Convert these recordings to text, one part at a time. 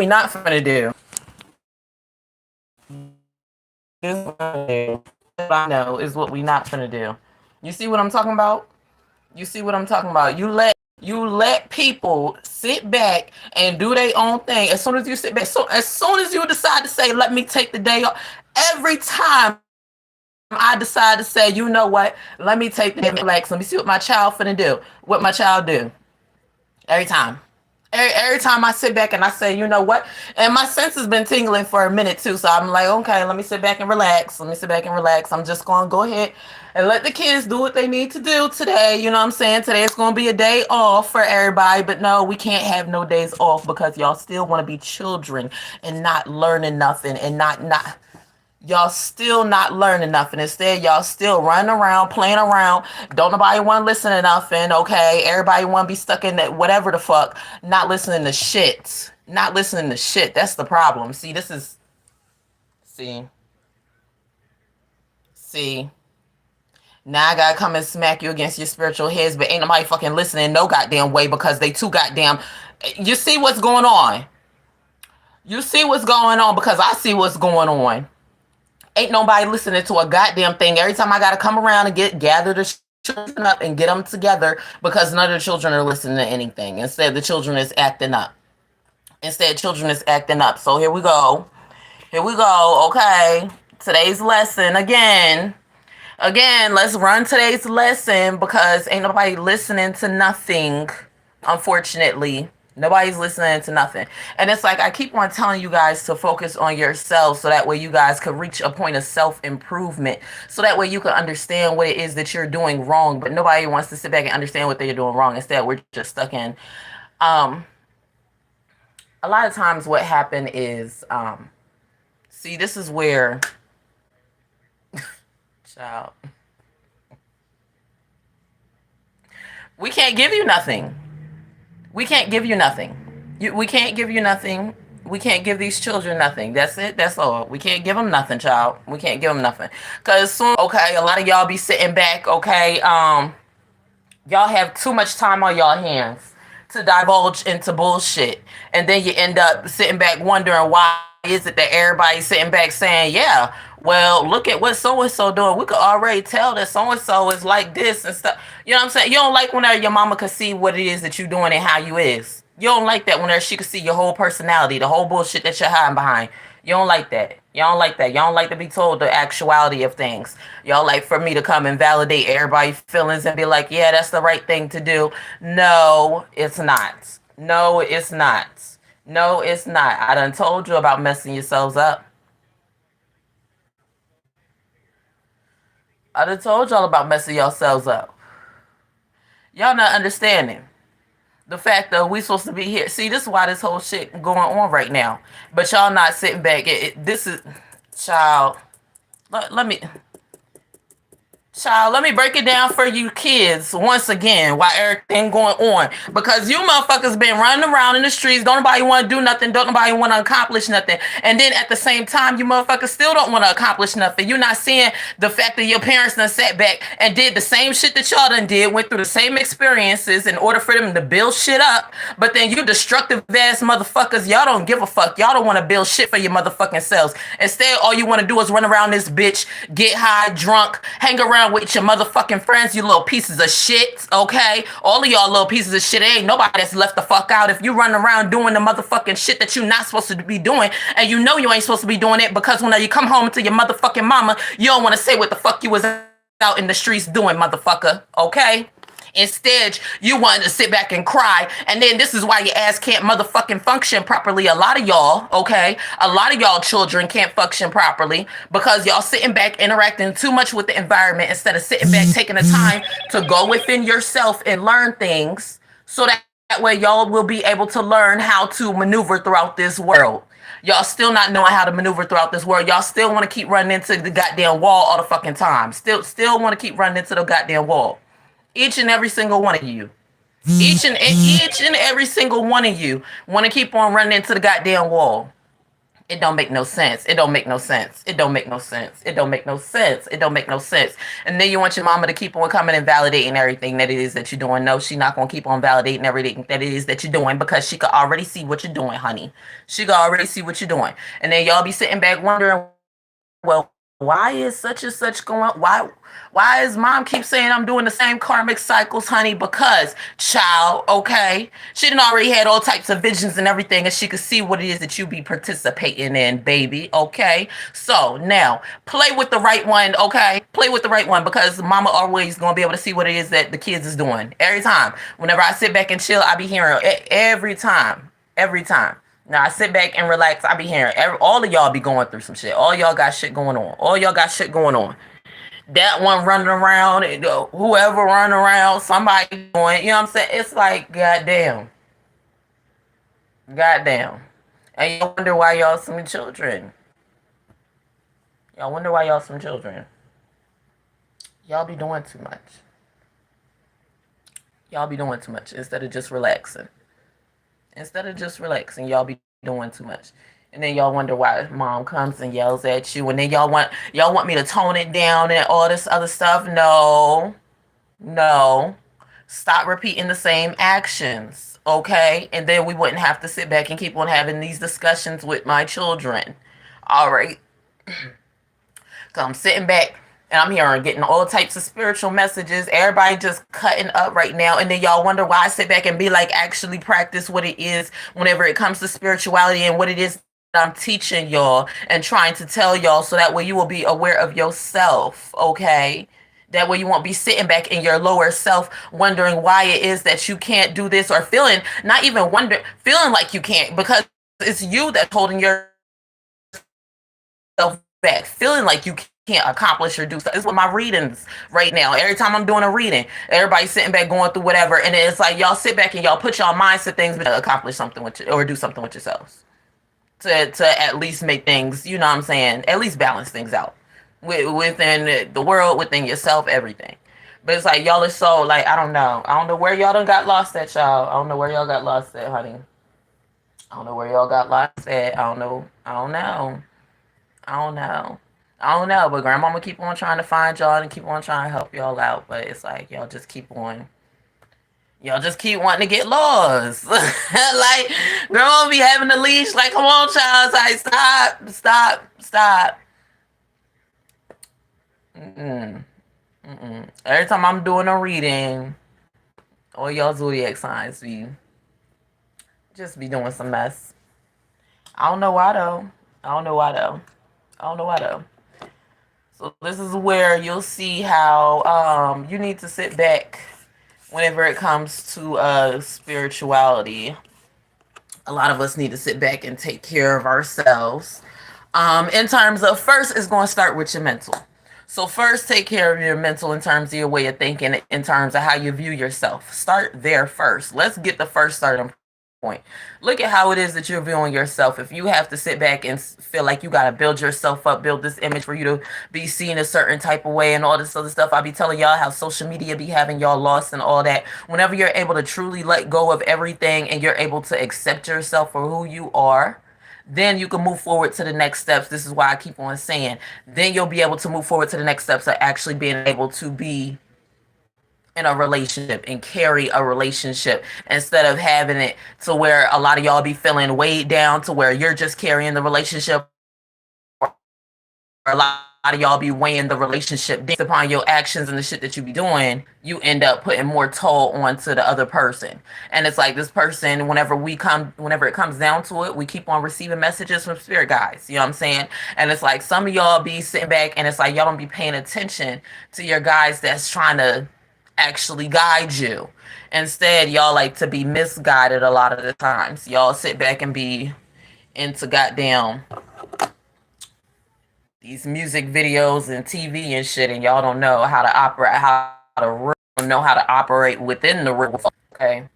we not finna do. This is what I know is what we not finna do. You see what I'm talking about? You see what I'm talking about? You let people sit back and do their own thing. As soon as you sit back, so as soon as you decide to say, "Let me take the day off," every time I decide to say, "You know what? Let me take the day and relax. Let me see what my child finna do." What my child do every time. Every time I sit back and I say, "You know what?" And my sense has been tingling for a minute too. So I'm like, okay, let me sit back and relax. Let me sit back and relax. I'm just going to go ahead and let the kids do what they need to do today. You know what I'm saying? Today is going to be a day off for everybody. But no, we can't have no days off because y'all still want to be children and not learning nothing and not y'all still not learning nothing. Instead, y'all still running around, playing around. Don't nobody want to listen to nothing, okay? Everybody want to be stuck in that whatever the fuck, not listening to shit. Not listening to shit. That's the problem. See, this is, see, see. Now I gotta come and smack you against your spiritual heads, but ain't nobody fucking listening no goddamn way because they too goddamn. You see what's going on? You see what's going on because I see what's going on. Ain't nobody listening to a goddamn thing. Every time I gotta come around and gather the children up and get them together because none of the children are listening to anything. Instead, the children is acting up. Instead, children is acting up. So here we go. Here we go. Okay. Today's lesson again. Again, let's run today's lesson because ain't nobody listening to nothing, unfortunately. Nobody's listening to nothing. And it's like I keep on telling you guys to focus on yourself so that way you guys can reach a point of self-improvement. So that way you can understand what it is that you're doing wrong. But nobody wants to sit back and understand what they're doing wrong. Instead, we're just stuck in. A lot of times what happened is, see, this is where, child, we can't give you nothing. We can't give you nothing. We can't give you nothing. We can't give these children nothing. That's it. That's all. We can't give them nothing, child. We can't give them nothing. Cause soon, okay, a lot of y'all be sitting back, okay, y'all have too much time on y'all hands to divulge into bullshit, and then you end up sitting back wondering why is it that everybody's sitting back saying, yeah, well, look at what so and so doing. We could already tell that so and so is like this and stuff. You know what I'm saying? You don't like whenever your mama could see what it is that you doing and how you is. You don't like that whenever she could see your whole personality, the whole bullshit that you're hiding behind. You don't like that. You don't like that. You don't like to be told the actuality of things. Y'all like for me to come and validate everybody's feelings and be like, yeah, that's the right thing to do. No, it's not. No, it's not. No, it's not. I done told you about messing yourselves up. I done told y'all about messing yourselves up. Y'all not understanding the fact that we supposed to be here. See, this is why this whole shit going on right now. But y'all not sitting back. This is, child. Let me. Child, let me break it down for you kids once again while everything going on. Because you motherfuckers been running around in the streets. Don't nobody want to do nothing. Don't nobody want to accomplish nothing. And then at the same time, you motherfuckers still don't want to accomplish nothing. You're not seeing the fact that your parents done sat back and did the same shit that y'all done did, went through the same experiences in order for them to build shit up. But then you destructive ass motherfuckers, y'all don't give a fuck. Y'all don't want to build shit for your motherfucking selves. Instead, all you want to do is run around this bitch, get high, drunk, hang around with your motherfucking friends, you little pieces of shit, okay? All of y'all little pieces of shit. Ain't nobody that's left the fuck out. If you run around doing the motherfucking shit that you're not supposed to be doing, and you know you ain't supposed to be doing it because when you come home to your motherfucking mama, you don't want to say what the fuck you was out in the streets doing, motherfucker, okay? Instead, you wanted to sit back and cry. And then this is why your ass can't motherfucking function properly. A lot of y'all, okay? A lot of y'all children can't function properly because y'all sitting back interacting too much with the environment instead of sitting back taking the time to go within yourself and learn things so that way y'all will be able to learn how to maneuver throughout this world. Y'all still not knowing how to maneuver throughout this world. Y'all still want to keep running into the goddamn wall all the fucking time. Still want to keep running into the goddamn wall. Each and every single one of you. Each and every single one of you want to keep on running into the goddamn wall. It don't make no sense. It don't make no sense. It don't make no sense. It don't make no sense. It don't make no sense. And then you want your mama to keep on coming and validating everything that it is that you're doing. No, she not gonna keep on validating everything that it is that you're doing because she could already see what you're doing, honey. She could already see what you're doing. And then y'all be sitting back wondering, well, why is such and such going? Why is mom keep saying I'm doing the same karmic cycles, honey? Because child, okay, she done already had all types of visions and everything, and she could see what it is that you be participating in, baby. Okay, so now play with the right one. Okay, play with the right one because mama always gonna be able to see what it is that the kids is doing every time. Whenever I sit back and chill, I be hearing it every time, every time. Now I sit back and relax. I be hearing all of y'all be going through some shit. All y'all got shit going on. All y'all got shit going on. That one running around, whoever running around, somebody going, you know what I'm saying? It's like, goddamn. Goddamn. And y'all wonder why y'all some children. Y'all wonder why y'all some children. Y'all be doing too much. Y'all be doing too much instead of just relaxing. Instead of just relaxing, y'all be doing too much. And then y'all wonder why mom comes and yells at you. And then y'all want me to tone it down and all this other stuff. No. No. Stop repeating the same actions. Okay? And then we wouldn't have to sit back and keep on having these discussions with my children. All right. So I'm sitting back and I'm hearing getting all types of spiritual messages. Everybody just cutting up right now. And then y'all wonder why I sit back and be like, actually practice what it is whenever it comes to spirituality and what it is that I'm teaching y'all and trying to tell y'all so that way you will be aware of yourself. Okay. That way you won't be sitting back in your lower self wondering why it is that you can't do this or feeling, not even wondering, feeling like you can't because it's you that's holding yourself back, feeling like you can't accomplish or do stuff. It's with my readings right now. Every time I'm doing a reading, everybody's sitting back going through whatever, and it's like y'all sit back and y'all put y'all minds to things to accomplish something with or do something with yourselves to at least make things, you know what I'm saying, at least balance things out within the world, within yourself, everything. But it's like y'all are so like I don't know where y'all done got lost at, y'all. I don't know where y'all got lost at, honey. I don't know where y'all got lost at. I don't know. I don't know. I don't know. I don't know, but grandmama keep on trying to find y'all and keep on trying to help y'all out. But it's like y'all just keep wanting to get lost. Like grandma be having the leash, like, come on, child. It's like stop. Mm-mm. Every time I'm doing a reading, all y'all zodiac signs be just be doing some mess. I don't know why though. I don't know why though. I don't know why though. So this is where you'll see how you need to sit back whenever it comes to spirituality. A lot of us need to sit back and take care of ourselves. In terms of first, it's going to start with your mental. So first, take care of your mental in terms of your way of thinking, in terms of how you view yourself. Start there first. Let's get the first starting point. Look at how it is that you're viewing yourself. If you have to sit back and feel like you got to build yourself up, build this image for you to be seen a certain type of way and all this other stuff, I'll be telling y'all how social media be having y'all lost and all that. Whenever you're able to truly let go of everything and you're able to accept yourself for who you are, then you can move forward to the next steps. This is why I keep on saying, then you'll be able to move forward to the next steps of actually being able to be in a relationship and carry a relationship instead of having it to where a lot of y'all be feeling weighed down to where you're just carrying the relationship, or a lot of y'all be weighing the relationship based upon your actions and the shit that you be doing. You end up putting more toll onto the other person, and it's like this person, whenever it comes down to it, we keep on receiving messages from spirit guides, you know what I'm saying? And it's like some of y'all be sitting back and it's like y'all don't be paying attention to your guides that's trying to actually guide you. Instead, y'all like to be misguided a lot of the times. Y'all sit back and be into goddamn these music videos and TV and shit, and y'all don't know how to operate, know how to operate within the real. Okay,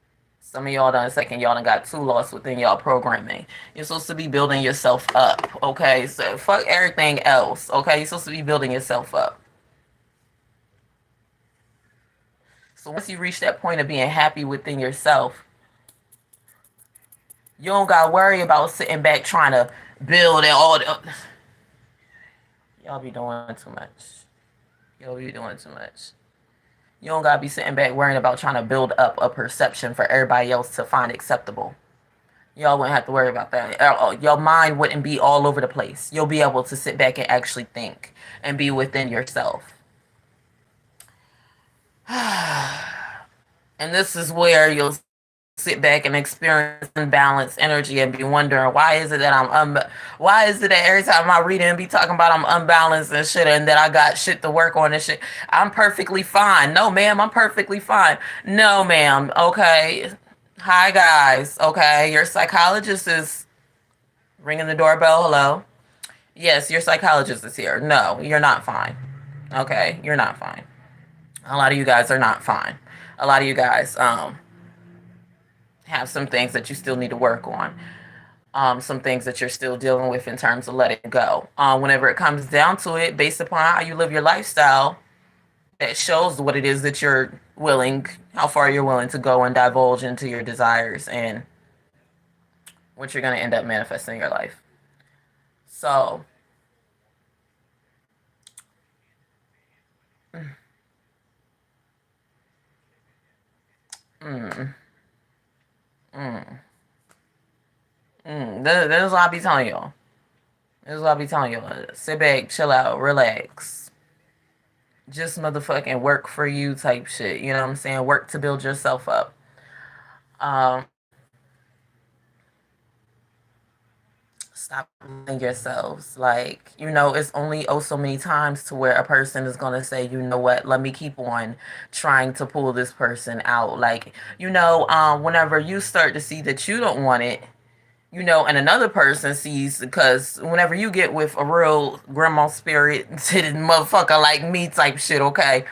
some of y'all y'all done got too lost within y'all programming. You're supposed to be building yourself up. Okay, so fuck everything else. Okay, you're supposed to be building yourself up. So once you reach that point of being happy within yourself, You don't gotta worry about sitting back trying to build and all the. Y'all be doing too much. Y'all be doing too much. You don't gotta be sitting back worrying about trying to build up a perception for everybody else to find acceptable. Y'all wouldn't have to worry about that. Your mind wouldn't be all over the place. You'll be able to sit back and actually think and be within yourself. And this is where you'll sit back and experience unbalanced energy and be wondering why is it that every time I read it and be talking about I'm unbalanced and shit and that I got shit to work on and shit. I'm perfectly fine. No, ma'am, I'm perfectly fine. No, ma'am. Okay. Hi, guys. Okay. Your psychologist is ringing the doorbell. Hello. Yes, your psychologist is here. No, you're not fine. Okay. You're not fine. A lot of you guys are not fine. A lot of you guys, have some things that you still need to work on. Some things that you're still dealing with in terms of letting go. Whenever it comes down to it, based upon how you live your lifestyle, that shows what it is that you're willing, how far you're willing to go and divulge into your desires and what you're going to end up manifesting in your life. So, mm, mm, this is what I be telling y'all. This is what I be telling y'all. Sit back, chill out, relax. Just motherfucking work for you type shit. You know what I'm saying? Work to build yourself up. Um, Stop losing yourselves. Like, it's only oh so many times to where a person is gonna say, you know what, let me keep on trying to pull this person out. Like, whenever you start to see that you don't want it, and another person sees, because whenever you get with a real grandma spirit motherfucker like me type shit, okay,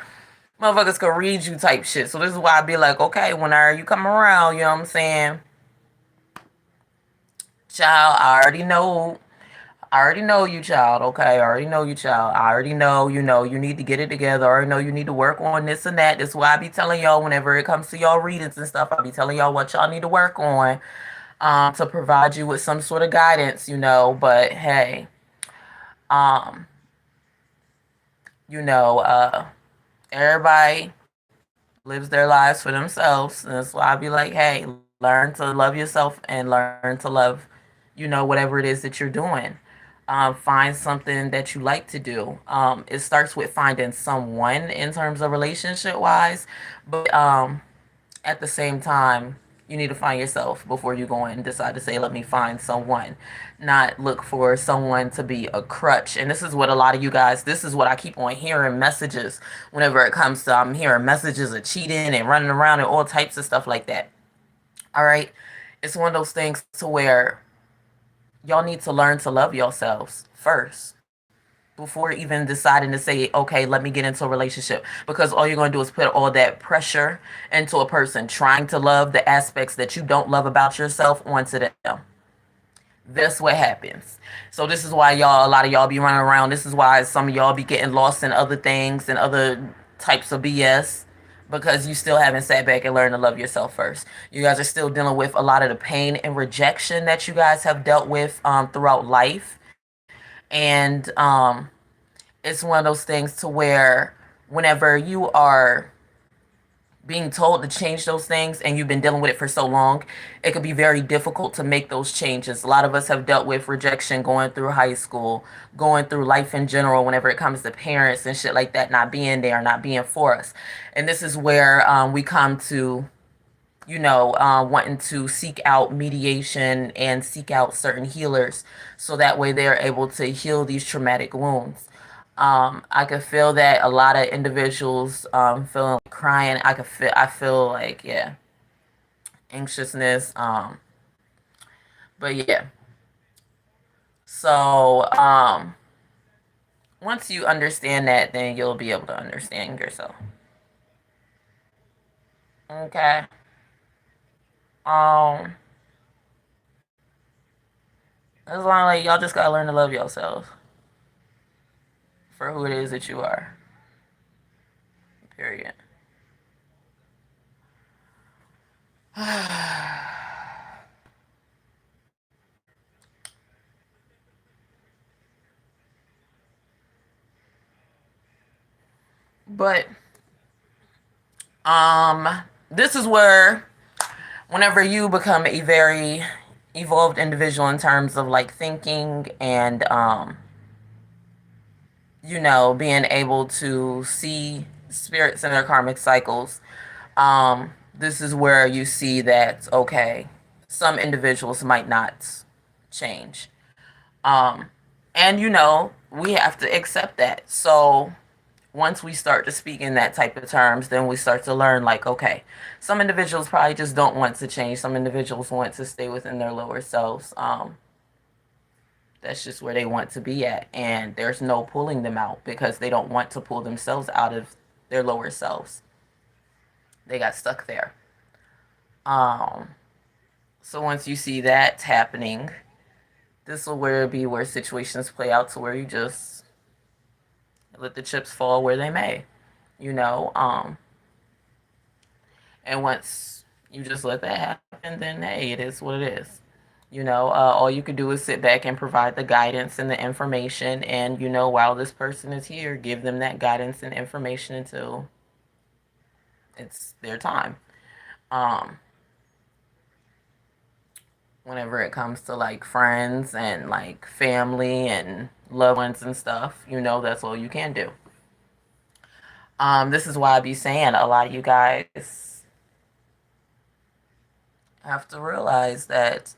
motherfuckers can read you type shit. So this is why I be like, okay, whenever you come around, you know what I'm saying? Child, I already know you, child. Okay, I already know you, child. I already know, you need to get it together. I already know you need to work on this and that. That's why I be telling y'all whenever it comes to y'all readings and stuff, I be telling y'all what y'all need to work on, to provide you with some sort of guidance. But hey, um, you know, uh, everybody lives their lives for themselves. And that's why I be like, hey, learn to love yourself and learn to love, whatever it is that you're doing. Find something that you like to do. It starts with finding someone in terms of relationship wise, but at the same time, you need to find yourself before you go and decide to say, let me find someone, not look for someone to be a crutch. And this is what a lot of you guys, this is what I keep on hearing messages whenever it comes to, I'm hearing messages of cheating and running around and all types of stuff like that. All right. It's one of those things to where y'all need to learn to love yourselves first before even deciding to say, okay, let me get into a relationship. Because all you're going to do is put all that pressure into a person trying to love the aspects that you don't love about yourself onto them. That's what happens. So this is why a lot of y'all be running around. This is why some of y'all be getting lost in other things and other types of BS, because you still haven't sat back and learned to love yourself first. You guys are still dealing with a lot of the pain and rejection that you guys have dealt with throughout life. And it's one of those things to where whenever you are being told to change those things and you've been dealing with it for so long, it could be very difficult to make those changes. A lot of us have dealt with rejection going through high school, going through life in general, whenever it comes to parents and shit like that not being there, not being for us. And this is where we come to, wanting to seek out mediation and seek out certain healers so that way they're able to heal these traumatic wounds. I could feel that a lot of individuals feeling like crying. I feel like, yeah, anxiousness. But yeah. So once you understand that, then you'll be able to understand yourself. Okay. Um, as long like y'all just gotta learn to love yourselves for who it is that you are. Period. But um this is where whenever you become a very evolved individual in terms of like thinking and being able to see spirits in their karmic cycles, this is where you see that okay, some individuals might not change. Um, and we have to accept that. So once we start to speak in that type of terms, then we start to learn like, okay, some individuals probably just don't want to change. Some individuals want to stay within their lower selves. That's just where they want to be at. And there's no pulling them out because they don't want to pull themselves out of their lower selves. They got stuck there. Um, so once you see that happening, this will where be where situations play out to where you just let the chips fall where they may, you know. And once you just let that happen, then hey, it is what it is. All you can do is sit back and provide the guidance and the information. And, while this person is here, give them that guidance and information until it's their time. Um, Whenever it comes to like friends and like family and loved ones and stuff, that's all you can do. This is why I be saying a lot of you guys have to realize that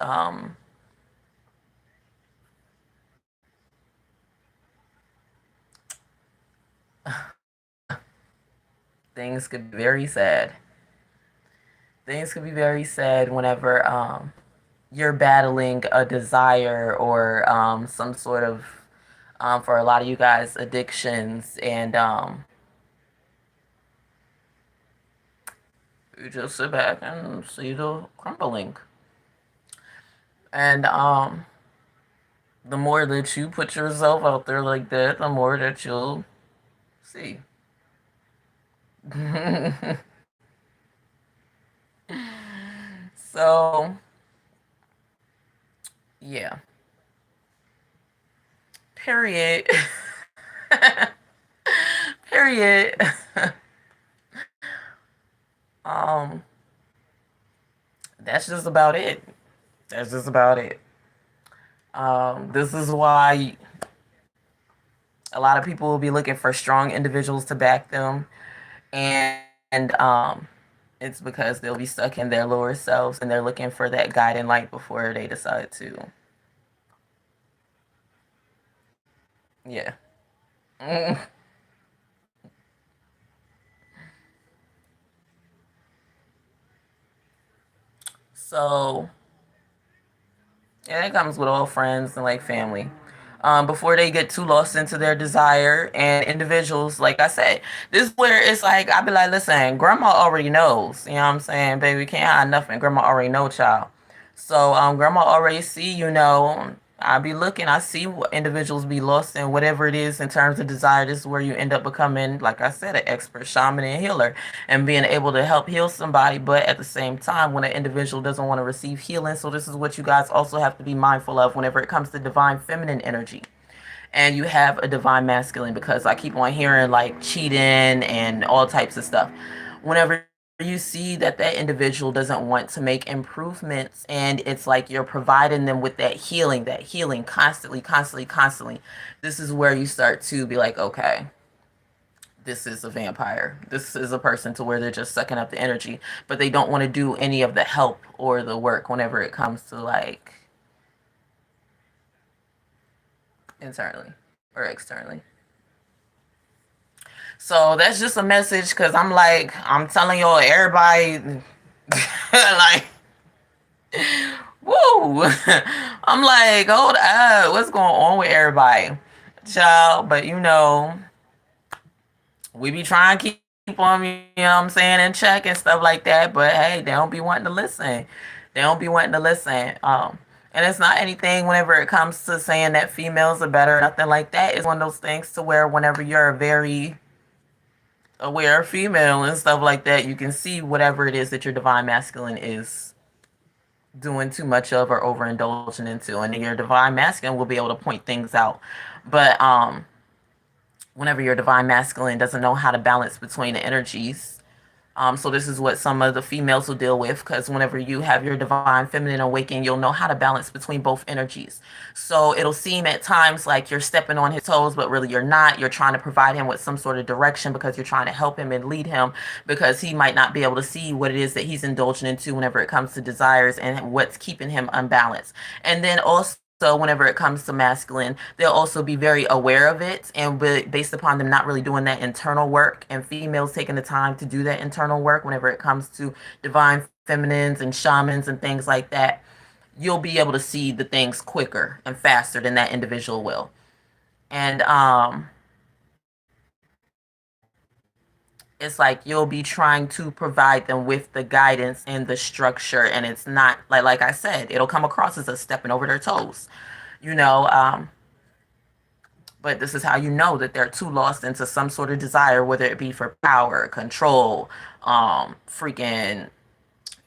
things could be very sad. Things could be very sad whenever you're battling a desire or some sort of for a lot of you guys addictions, and you just sit back and see the crumbling. And the more that you put yourself out there like that, the more that you'll see. So, yeah. Period. Period. um, that's just about it. That's just about it. This is why a lot of people will be looking for strong individuals to back them, and it's because they'll be stuck in their lower selves and they're looking for that guiding light before they decide to. Yeah. So, yeah, that comes with all friends and like family. Before they get too lost into their desire, and individuals, like I said, this is where it's like I be like, listen, grandma already knows. You know what I'm saying, baby, can't hide nothing. Grandma already know, child. So grandma already see. I be looking. I see what individuals be lost in whatever it is in terms of desire. This is where you end up becoming, like I said, an expert shaman and healer, and being able to help heal somebody. But at the same time, when an individual doesn't want to receive healing, so this is what you guys also have to be mindful of whenever it comes to divine feminine energy and you have a divine masculine, because I keep on hearing like cheating and all types of stuff. Whenever you see that that individual doesn't want to make improvements, and it's like you're providing them with that healing constantly, constantly, constantly, this is where you start to be like, okay, this is a vampire. This is a person to where they're just sucking up the energy, but they don't want to do any of the help or the work whenever it comes to like internally or externally. So that's just a message because I'm telling y'all, everybody, like, woo. I'm like, hold up, what's going on with everybody? Child, but we be trying to keep on, what I'm saying, in check and stuff like that. But hey, they don't be wanting to listen. They don't be wanting to listen. And it's not anything whenever it comes to saying that females are better, nothing like that. It's one of those things to where whenever you're a very aware female and stuff like that, you can see whatever it is that your divine masculine is doing too much of or overindulging into, and your divine masculine will be able to point things out. But whenever your divine masculine doesn't know how to balance between the energies. So this is what some of the females will deal with, because whenever you have your divine feminine awaken, you'll know how to balance between both energies. So it'll seem at times like you're stepping on his toes, but really you're not. You're trying to provide him with some sort of direction because you're trying to help him and lead him, because he might not be able to see what it is that he's indulging into whenever it comes to desires and what's keeping him unbalanced. And then also, so whenever it comes to masculine, they'll also be very aware of it, and based upon them not really doing that internal work, and females taking the time to do that internal work whenever it comes to divine feminines and shamans and things like that, you'll be able to see the things quicker and faster than that individual will. And it's like you'll be trying to provide them with the guidance and the structure, and it's not like I said, it'll come across as a stepping over their toes, you know. But this is how you know that they're too lost into some sort of desire, whether it be for power, control, freaking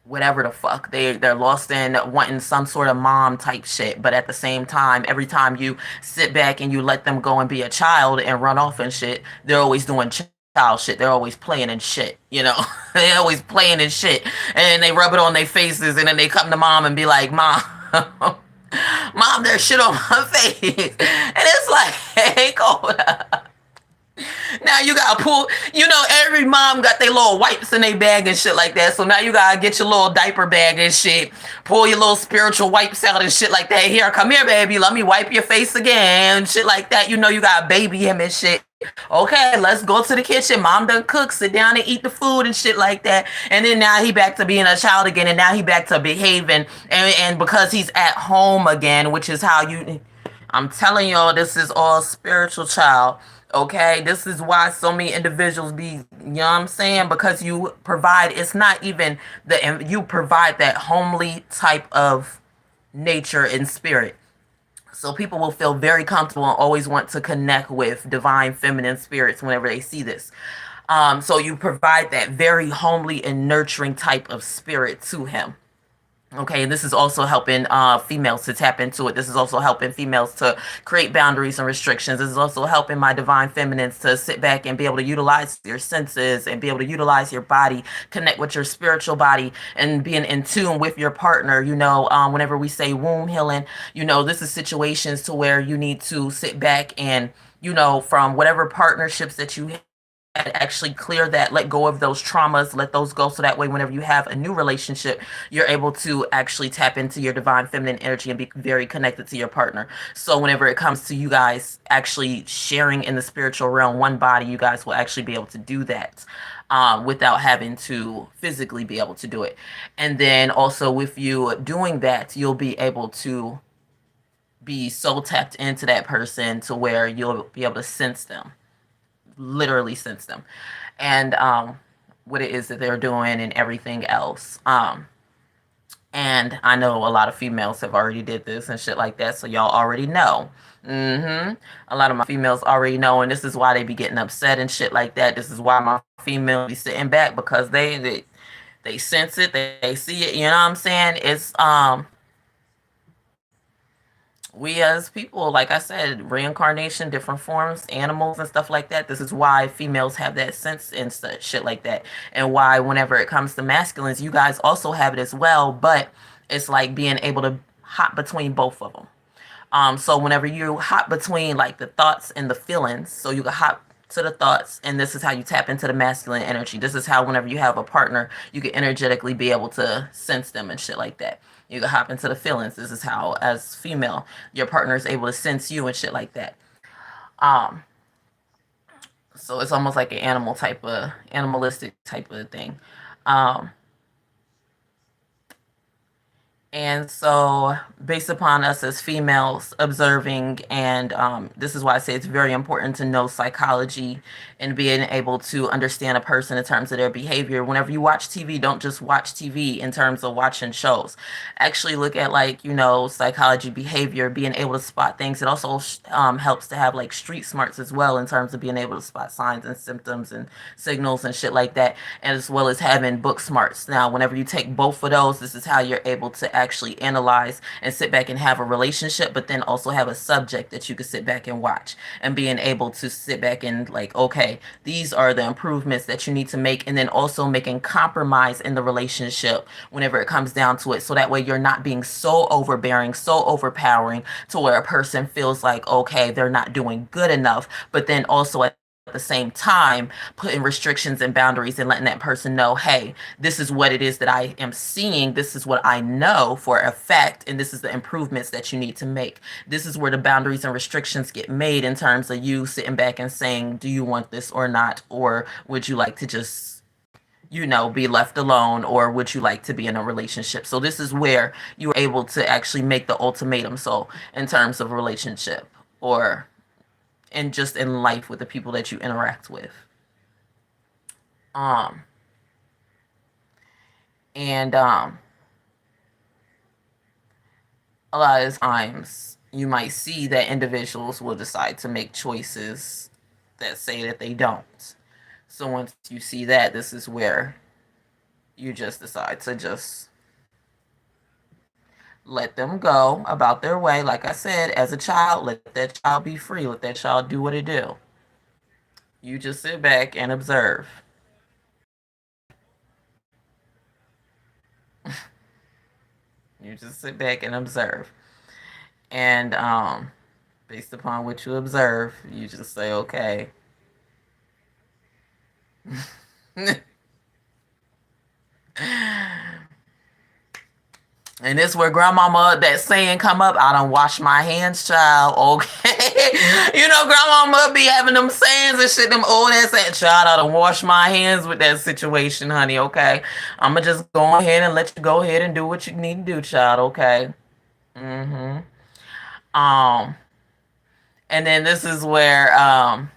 whatever the fuck. They're lost in wanting some sort of mom type shit. But at the same time, every time you sit back and you let them go and be a child and run off and shit, they're always doing child shit. They're always playing and shit, you know. They're always playing and shit, and they rub it on their faces, and then they come to mom and be like, Mom, Mom, there's shit on my face. And it's like, hey, Coda. Now you gotta pull, you know, every mom got their little wipes in their bag and shit like that. So now you gotta get your little diaper bag and shit, pull your little spiritual wipes out and shit like that. Here, come here, baby, let me wipe your face again, shit like that. You know, you gotta baby him and shit. Okay, let's go to the kitchen. Mom done cook, sit down and eat the food and shit like that. And then now he back to being a child again, and now he back to behaving. And because he's at home again, which is how you, I'm telling y'all, this is all spiritual, child. Okay, this is why so many individuals be, you know what I'm saying? Because you provide, it's not even you provide that homely type of nature and spirit. So people will feel very comfortable and always want to connect with divine feminine spirits whenever they see this. So you provide that very homely and nurturing type of spirit to him. Okay, and this is also helping females to tap into it. This is also helping females to create boundaries and restrictions. This is also helping my divine feminines to sit back and be able to utilize your senses and be able to utilize your body, connect with your spiritual body, and being in tune with your partner. You know, whenever we say womb healing, you know, this is situations to where you need to sit back and, you know, from whatever partnerships that you actually clear that, let go of those traumas, let those go, so that way whenever you have a new relationship, you're able to actually tap into your divine feminine energy and be very connected to your partner. So whenever it comes to you guys actually sharing in the spiritual realm, one body, you guys will actually be able to do that without having to physically be able to do it. And then also with you doing that, you'll be able to be so tapped into that person to where you'll be able to sense them, literally sense them, and what it is that they're doing and everything else. And I know a lot of females have already did this and shit like that, so y'all already know. A lot of my females already know, and this is why they be getting upset and shit like that. This is why my females be sitting back, because they sense it, they see it. You know what I'm saying? It's we as people, like I said, reincarnation, different forms, animals and stuff like that. This is why females have that sense and such shit like that. And why whenever it comes to masculines, you guys also have it as well, but it's like being able to hop between both of them. So whenever you hop between like the thoughts and the feelings, so you can hop to the thoughts, and this is how you tap into the masculine energy. This is how whenever you have a partner, you can energetically be able to sense them and shit like that. You can hop into the feelings. This is how, as female, your partner is able to sense you and shit like that. Um, so it's almost like an animalistic type of thing. Um, And so, based upon us as females observing, and this is why I say it's very important to know psychology and being able to understand a person in terms of their behavior. Whenever you watch TV, don't just watch TV in terms of watching shows. Actually, look at, like, you know, psychology, behavior, being able to spot things. It also helps to have like street smarts as well, in terms of being able to spot signs and symptoms and signals and shit like that, and as well as having book smarts. Now, whenever you take both of those, this is how you're able to actually analyze and sit back and have a relationship, but then also have a subject that you could sit back and watch, and being able to sit back and like, okay, these are the improvements that you need to make, and then also making compromise in the relationship whenever it comes down to it, so that way you're not being so overbearing, so overpowering, to where a person feels like, okay, they're not doing good enough, but then also at the same time putting restrictions and boundaries and letting that person know, hey, this is what it is that I am seeing, this is what I know for a fact, and this is the improvements that you need to make. This is where the boundaries and restrictions get made, in terms of you sitting back and saying, do you want this or not, or would you like to just, be left alone, or would you like to be in a relationship? So this is where you're able to actually make the ultimatum, so in terms of a relationship, or and just in life with the people that you interact with. Um, and A lot of times you might see that individuals will decide to make choices that say that they don't. So once you see that, this is where you just decide to just let them go about their way. Like I said, as a child, let that child be free. Let that child do what it do. You just sit back and observe. You just sit back and observe. And based upon what you observe, you just say, okay. And this where grandmama, that saying come up, I don't wash my hands, child. Okay. Grandmama be having them sayings and shit, them old ass saying, child, I don't wash my hands with that situation, honey. Okay. I'ma just go ahead and let you go ahead and do what you need to do, child. Okay. Mm-hmm. Um, and then this is where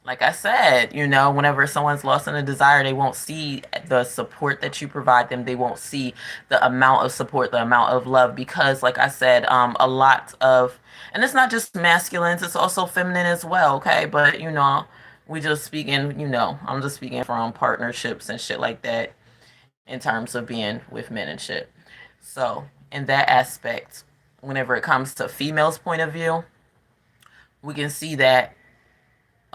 like I said, whenever someone's lost in a desire, they won't see the support that you provide them. They won't see the amount of support, the amount of love, because, like I said, a lot of, and it's not just masculines, it's also feminine as well, okay? But, we just speaking, I'm just speaking from partnerships and shit like that in terms of being with men and shit. So, in that aspect, whenever it comes to females' point of view, we can see that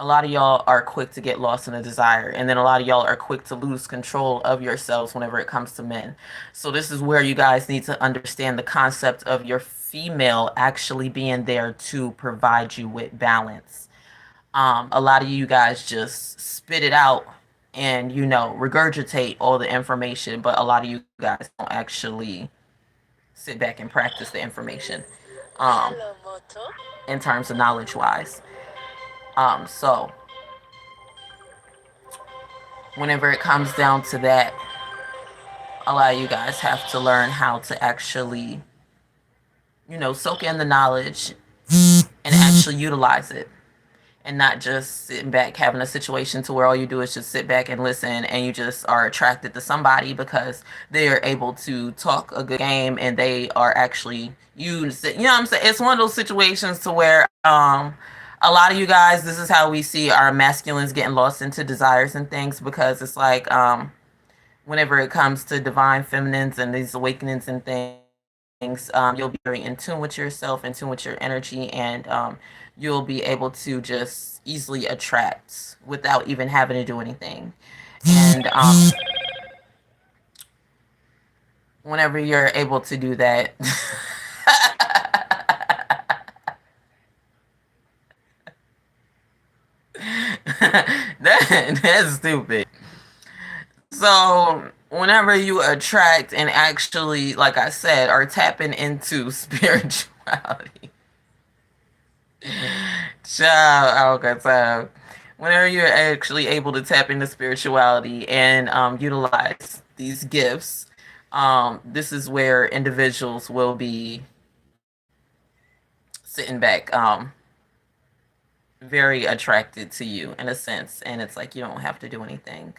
a lot of y'all are quick to get lost in a desire, and then a lot of y'all are quick to lose control of yourselves whenever it comes to men. So this is where you guys need to understand the concept of your female actually being there to provide you with balance. A lot of you guys just spit it out and regurgitate all the information, but a lot of you guys don't actually sit back and practice the information in terms of knowledge wise. So whenever it comes down to that, a lot of you guys have to learn how to actually, soak in the knowledge and actually utilize it, and not just sitting back having a situation to where all you do is just sit back and listen, and you just are attracted to somebody because they are able to talk a good game and they are actually what I'm saying? It's one of those situations to where a lot of you guys, this is how we see our masculines getting lost into desires and things, because it's like whenever it comes to divine feminines and these awakenings and things, you'll be very in tune with yourself, in tune with your energy, and you'll be able to just easily attract without even having to do anything. And whenever you're able to do that, that's stupid. So whenever you attract and actually, like I said, are tapping into spirituality, child, okay, so whenever you're actually able to tap into spirituality and utilize these gifts, this is where individuals will be sitting back, very attracted to you in a sense, and it's like you don't have to do anything,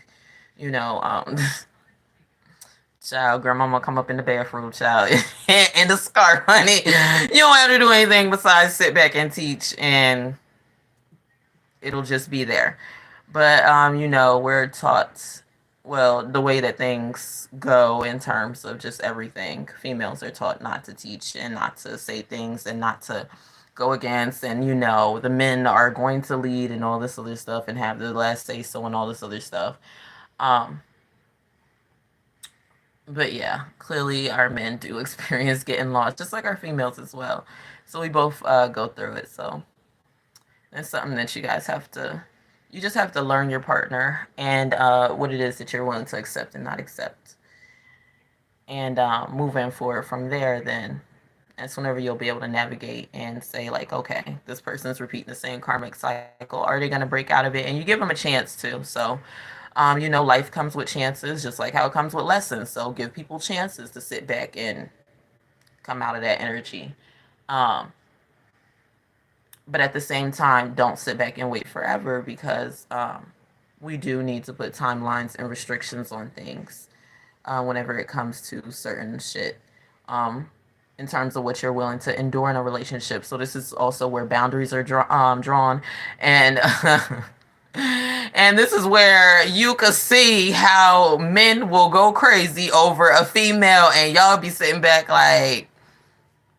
child, grandmama come up in the bathroom, child, in the scarf, honey. You don't have to do anything besides sit back and teach, and it'll just be there. But we're taught well, the way that things go in terms of just everything, females are taught not to teach and not to say things and not to go against, and the men are going to lead and all this other stuff and have the last say so and all this other stuff. Um, but yeah, clearly our men do experience getting lost, just like our females as well. So we both go through it. So it's something that you just have to learn your partner and what it is that you're willing to accept and not accept. And moving forward from there, then that's whenever you'll be able to navigate and say, like, okay, this person's repeating the same karmic cycle. Are they going to break out of it? And you give them a chance to. So, life comes with chances, just like how it comes with lessons. So give people chances to sit back and come out of that energy. Um, but at the same time, don't sit back and wait forever, because we do need to put timelines and restrictions on things whenever it comes to certain shit. In terms of what you're willing to endure in a relationship. So this is also where boundaries are drawn, and and this is where you can see how men will go crazy over a female, and y'all be sitting back like,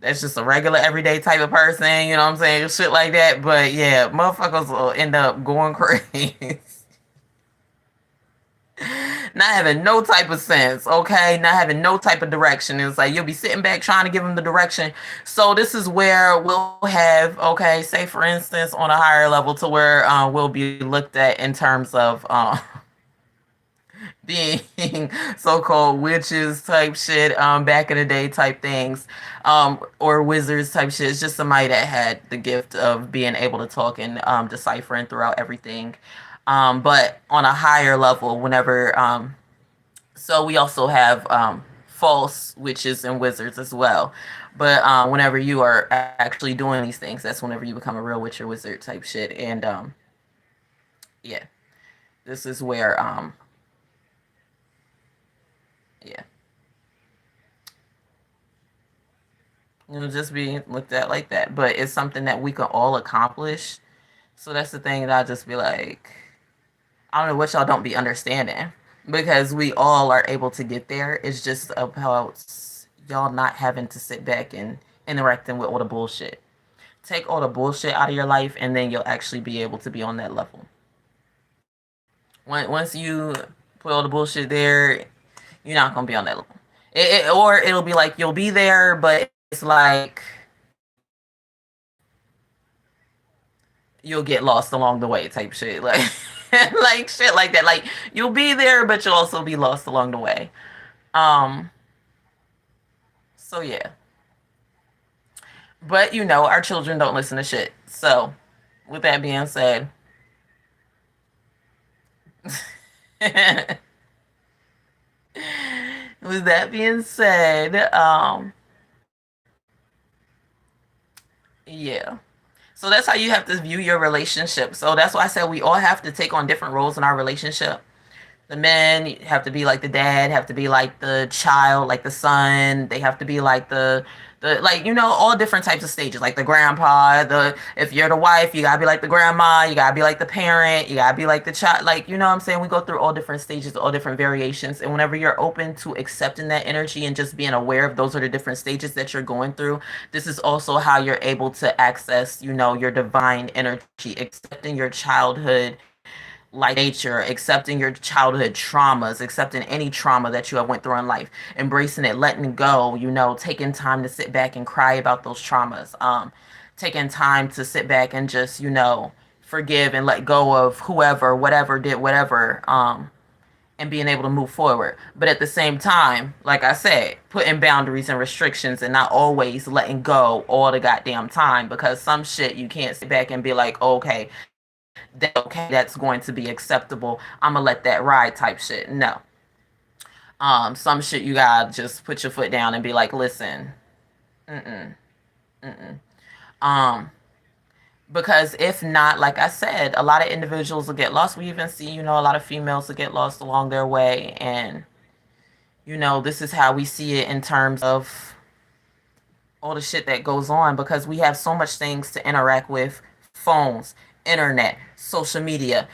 that's just a regular everyday type of person, you know what I'm saying? Shit like that. But yeah, motherfuckers will end up going crazy. Not having no type of sense, okay? Not having no type of direction. It's like you'll be sitting back trying to give them the direction. So this is where we'll have, okay, say for instance, on a higher level, to where we'll be looked at in terms of being so-called witches type shit, back in the day type things, or wizards type shit. It's just somebody that had the gift of being able to talk and deciphering throughout everything. But on a higher level, whenever so we also have false witches and wizards as well. But whenever you are actually doing these things, that's whenever you become a real witch or wizard type shit. And yeah, this is where yeah, it'll just be looked at like that. But it's something that we can all accomplish. So that's the thing that I just be like, I don't know what y'all don't be understanding, because we all are able to get there. It's just about y'all not having to sit back and interacting with all the bullshit. Take all the bullshit out of your life, and then you'll actually be able to be on that level. Once you put all the bullshit there, you're not gonna be on that level. Or it'll be like you'll be there, but it's like you'll get lost along the way type shit. Like like shit like that. Like you'll be there, but you'll also be lost along the way. Um so yeah. But our children don't listen to shit. So with that being said, with that being said, yeah. So that's how you have to view your relationship. So that's why I said we all have to take on different roles in our relationship. The men have to be like the dad, have to be like the child, like the son. They have to be like the like all different types of stages, like the grandpa. The If you're the wife, you gotta be like the grandma. You gotta be like the parent. You gotta be like the child. Like what I'm saying, we go through all different stages, all different variations. And whenever you're open to accepting that energy and just being aware of those are the different stages that you're going through, this is also how you're able to access your divine energy, accepting your childhood like nature, accepting your childhood traumas, accepting any trauma that you have went through in life, embracing it, letting go, taking time to sit back and cry about those traumas, taking time to sit back and just, forgive and let go of whoever, whatever did whatever, and being able to move forward. But at the same time, like I said, putting boundaries and restrictions and not always letting go all the goddamn time, because some shit you can't sit back and be like, okay, that's going to be acceptable, I'm gonna let that ride type shit. No. Some shit you gotta just put your foot down and be like, listen, mm-mm, mm-mm. um because if not, like I said, a lot of individuals will get lost. We even see, a lot of females will get lost along their way. And this is how we see it in terms of all the shit that goes on, because we have so much things to interact with: phones, internet, social media,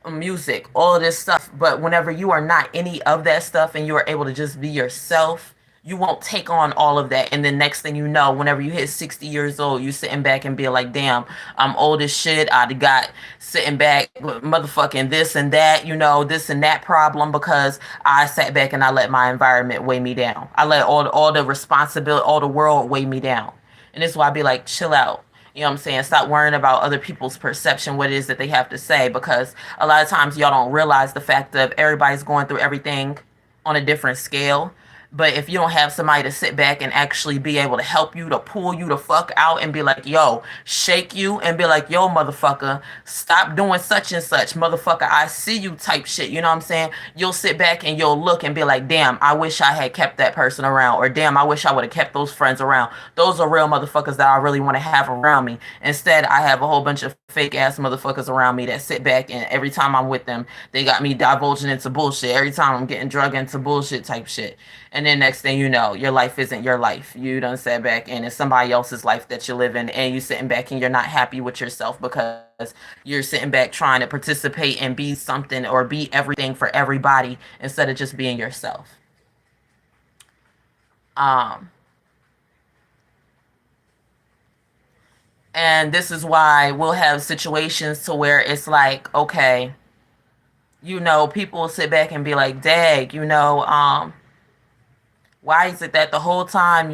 music, all of this stuff. But whenever you are not any of that stuff and you are able to just be yourself, you won't take on all of that. And then next thing you know, whenever you hit 60 years old, you sitting back and be like, damn, I'm old as shit. I got sitting back with motherfucking this and that, this and that problem because I sat back and I let my environment weigh me down. I let all the responsibility, all the world weigh me down. And this is why I be like, chill out. You know what I'm saying? Stop worrying about other people's perception, what it is that they have to say, because a lot of times y'all don't realize the fact that everybody's going through everything on a different scale. But if you don't have somebody to sit back and actually be able to help you, to pull you the fuck out and be like, yo, shake you and be like, yo, motherfucker, stop doing such and such, motherfucker, I see you type shit. You know what I'm saying? You'll sit back and you'll look and be like, damn, I wish I had kept that person around. Or damn, I wish I would have kept those friends around. Those are real motherfuckers that I really want to have around me. Instead, I have a whole bunch of fake ass motherfuckers around me that sit back and every time I'm with them, they got me divulging into bullshit. Every time I'm getting drugged into bullshit type shit. And then next thing you know, your life isn't your life. You done sat back and it's somebody else's life that you live in, and you sitting back and you're not happy with yourself because you're sitting back trying to participate and be something or be everything for everybody instead of just being yourself. Um, and this is why we'll have situations to where it's like, okay, people sit back and be like, dag, why is it that the whole time,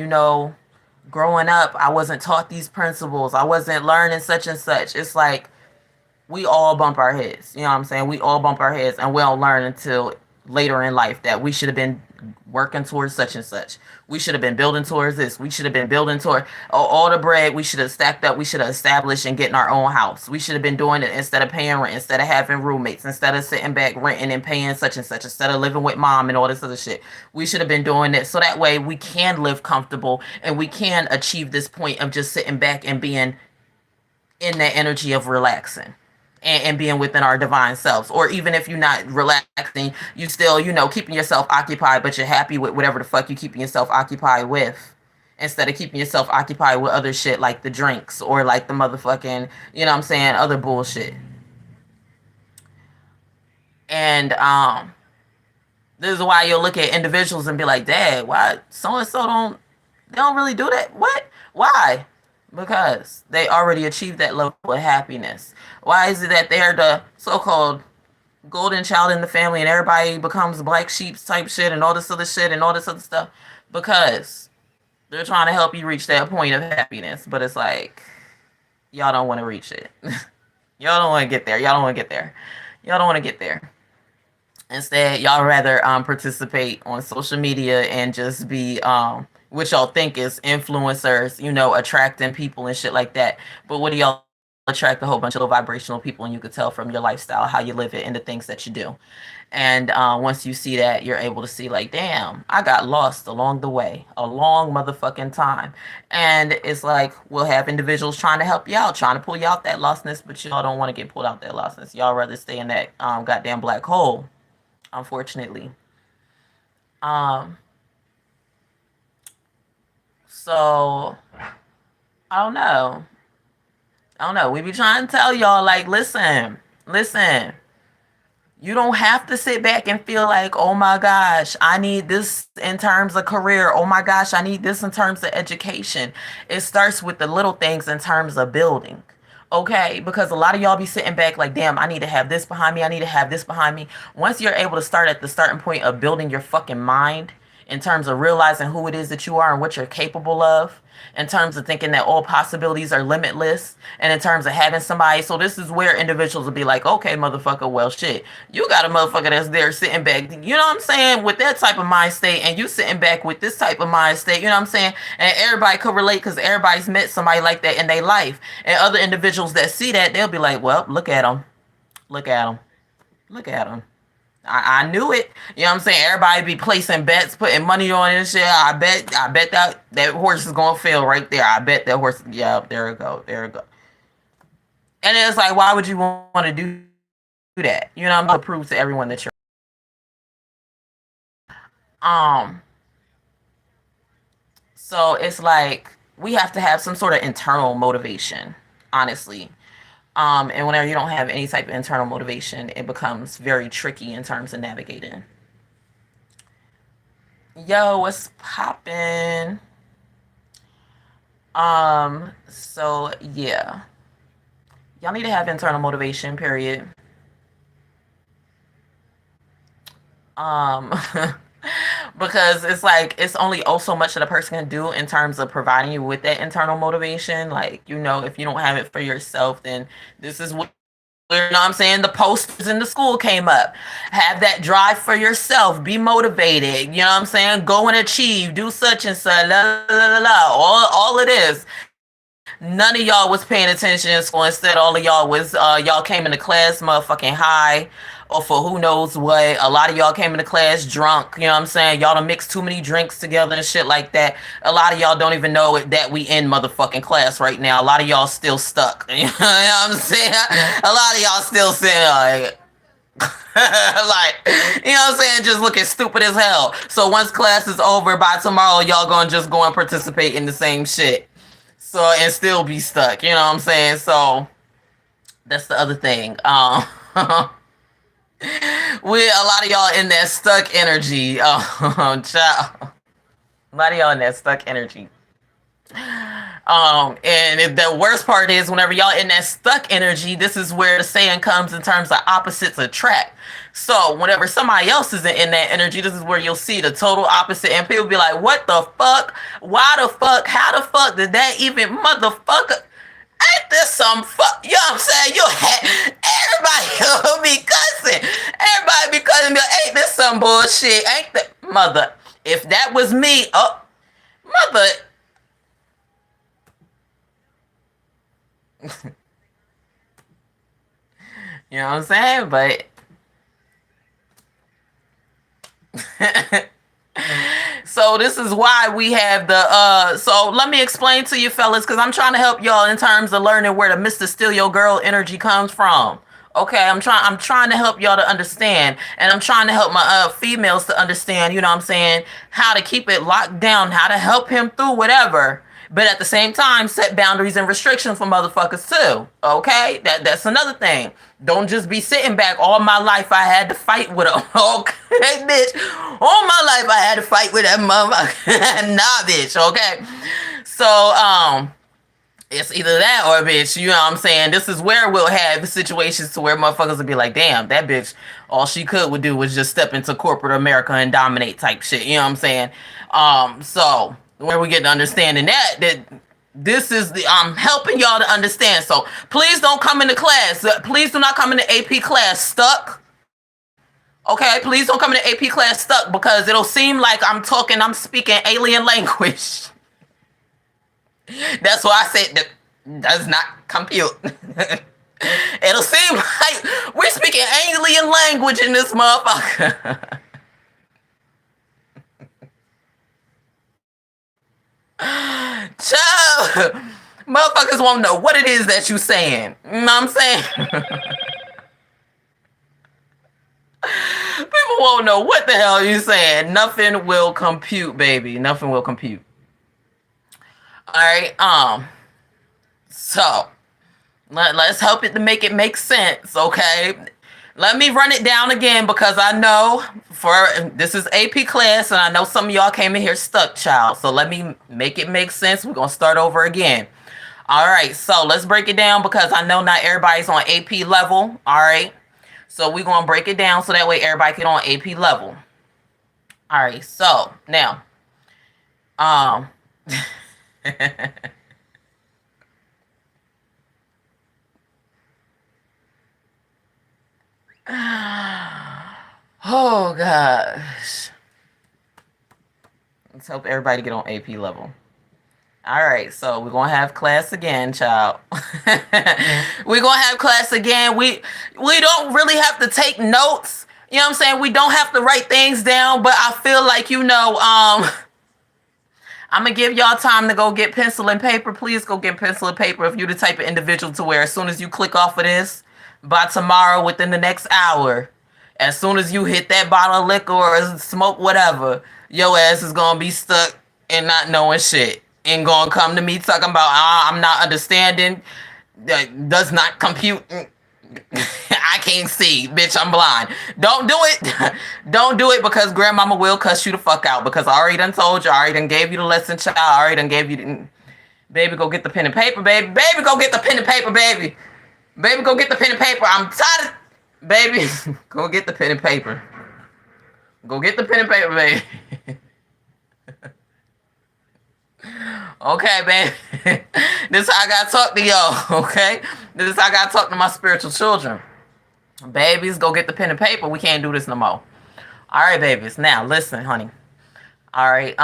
growing up, I wasn't taught these principles? I wasn't learning such and such. It's like we all bump our heads. You know what I'm saying? We all bump our heads and we don't learn until later in life that we should have been working towards such and such. We should have been building towards this. We should have been building toward all the bread we should have stacked up. We should have established and getting our own house. We should have been doing it instead of paying rent, instead of having roommates, instead of sitting back renting and paying such and such, instead of living with mom and all this other shit. We should have been doing it so that way we can live comfortable and we can achieve this point of just sitting back and being in that energy of relaxing and being within our divine selves. Or even if you're not relaxing, you still, keeping yourself occupied, but you're happy with whatever the fuck you keeping yourself occupied with. Instead of keeping yourself occupied with other shit like the drinks or like the motherfucking, other bullshit. And this is why you'll look at individuals and be like, Dad, why so and so they don't really do that? What? Why? Because they already achieved that level of happiness. Why is it that they're the so-called golden child in the family and everybody becomes black sheep type shit and all this other shit and all this other stuff? Because they're trying to help you reach that point of happiness. But it's like, y'all don't want to reach it. Y'all don't want to get there. Y'all don't want to get there. Y'all don't want to get there. Instead, y'all rather participate on social media and just be which y'all think is influencers, attracting people and shit like that. But what do y'all attract? A whole bunch of low vibrational people, and you could tell from your lifestyle, how you live it, and the things that you do. And once you see that, you're able to see like, damn, I got lost along the way, a long motherfucking time. And it's like, we'll have individuals trying to help you out, trying to pull you out that lostness, but y'all don't want to get pulled out that lostness. Y'all rather stay in that goddamn black hole, unfortunately. Um, so I don't know. We be trying to tell y'all, like, listen. You don't have to sit back and feel like, oh my gosh, I need this in terms of career. Oh my gosh, I need this in terms of education. It starts with the little things in terms of building. Okay, because a lot of y'all be sitting back like, damn, I need to have this behind me. I need to have this behind me. Once you're able to start at the starting point of building your fucking mind in terms of realizing who it is that you are and what you're capable of, in terms of thinking that all possibilities are limitless, and in terms of having somebody. So this is where individuals will be like, okay, motherfucker, well, shit, you got a motherfucker that's there sitting back, you know what I'm saying, with that type of mind state, and you sitting back with this type of mind state, you know what I'm saying, and everybody could relate because everybody's met somebody like that in their life. And other individuals that see that, they'll be like, well, look at them. I knew it. You know what I'm saying? Everybody be placing bets, putting money on it and shit. I bet that horse is gonna fail right there. I bet that horse. Yeah, there we go. And it's like, why would you want to do that? I'm gonna prove to everyone that you're. Um. So it's like we have to have some sort of internal motivation, honestly. And whenever you don't have any type of internal motivation, it becomes very tricky in terms of navigating. Yo, what's poppin'? So yeah. Y'all need to have internal motivation, period. Um because it's like it's only oh so much that a person can do in terms of providing you with that internal motivation. Like, if you don't have it for yourself, then this is what you know what I'm saying? The posters in the school came up. Have that drive for yourself. Be motivated. You know what I'm saying? Go and achieve. Do such and such. La, la, la, la. All it is. None of y'all was paying attention in school. Instead, all of y'all was y'all came into class motherfucking high or for who knows what. A lot of y'all came into class drunk. You know what I'm saying? Y'all done mixed too many drinks together and shit like that. A lot of y'all don't even know that we in motherfucking class right now. A lot of y'all still stuck. You know what I'm saying? A lot of y'all still saying like like, you know what I'm saying? Just looking stupid as hell. So once class is over, by tomorrow, y'all gonna just go and participate in the same shit. So, and still be stuck. You know what I'm saying? So that's the other thing. With a lot of y'all in that stuck energy. Child. A lot of y'all in that stuck energy. And if the worst part is whenever y'all in that stuck energy, this is where the saying comes in terms of opposites attract. So whenever somebody else isn't in that energy, this is where you'll see the total opposite, and people be like, "What the fuck? Why the fuck? How the fuck did that even motherfucker?" Ain't this some fuck? You know what I'm saying? Everybody will be cussing. Everybody be cussing. Ain't this some bullshit? Ain't that mother? If that was me, oh mother. You know what I'm saying? But so this is why we have the so let me explain to you fellas, because I'm trying to help y'all in terms of learning where the Mr. Steal Your Girl energy comes from. Okay, I'm trying to help y'all to understand, and I'm trying to help my females to understand, you know what I'm saying, how to keep it locked down, how to help him through whatever. But at the same time, set boundaries and restrictions for motherfuckers too. Okay? That's another thing. Don't just be sitting back. All my life I had to fight with him. Okay, bitch. All my life I had to fight with that motherfucker. Nah, bitch, okay? So, it's either that or bitch, you know what I'm saying? This is where we'll have situations to where motherfuckers will be like, damn, that bitch, all she would do was just step into corporate America and dominate type shit. You know what I'm saying? So where we get to understanding that this is the I'm helping y'all to understand. So please don't come into class. Please do not come into AP class stuck. Okay, please don't come into AP class stuck, because it'll seem like I'm speaking alien language. That's why I said that does not compute. It'll seem like we're speaking alien language in this motherfucker. Child, motherfuckers won't know what it is that you saying. You know what I'm saying? People won't know what the hell you saying. Nothing will compute, baby. Nothing will compute. All right. So let's help it to make it make sense, okay? Let me run it down again, because I know this is AP class, and I know some of y'all came in here stuck, child. So let me make it make sense. We're gonna start over again. All right, so let's break it down, because I know not everybody's on AP level. All right, so we're gonna break it down so that way everybody get on AP level. All right, so now, oh gosh. Let's help everybody get on AP level. All right, so we're gonna have class again, child. We're gonna have class again. We don't really have to take notes. You know what I'm saying? We don't have to write things down, but I feel like, I'm gonna give y'all time to go get pencil and paper. Please go get pencil and paper if you're the type of individual to where as soon as you click off of this, by tomorrow, within the next hour, as soon as you hit that bottle of liquor or smoke whatever, your ass is gonna be stuck and not knowing shit, and gonna come to me talking about I'm not understanding. does not compute. I can't see, bitch. I'm blind. Don't do it. Don't do it because grandmama will cuss you the fuck out. Because I already done told you. I already done gave you the lesson, child. I already done gave you the. Baby, go get the pen and paper, baby. Baby, go get the pen and paper, baby. Baby, go get the pen and paper. I'm tired of. Baby, go get the pen and paper. Go get the pen and paper, baby. Okay, baby. This is how I gotta talk to y'all, okay? This is how I gotta talk to my spiritual children. Babies, go get the pen and paper. We can't do this no more. All right, babies. Now, listen, honey. All right,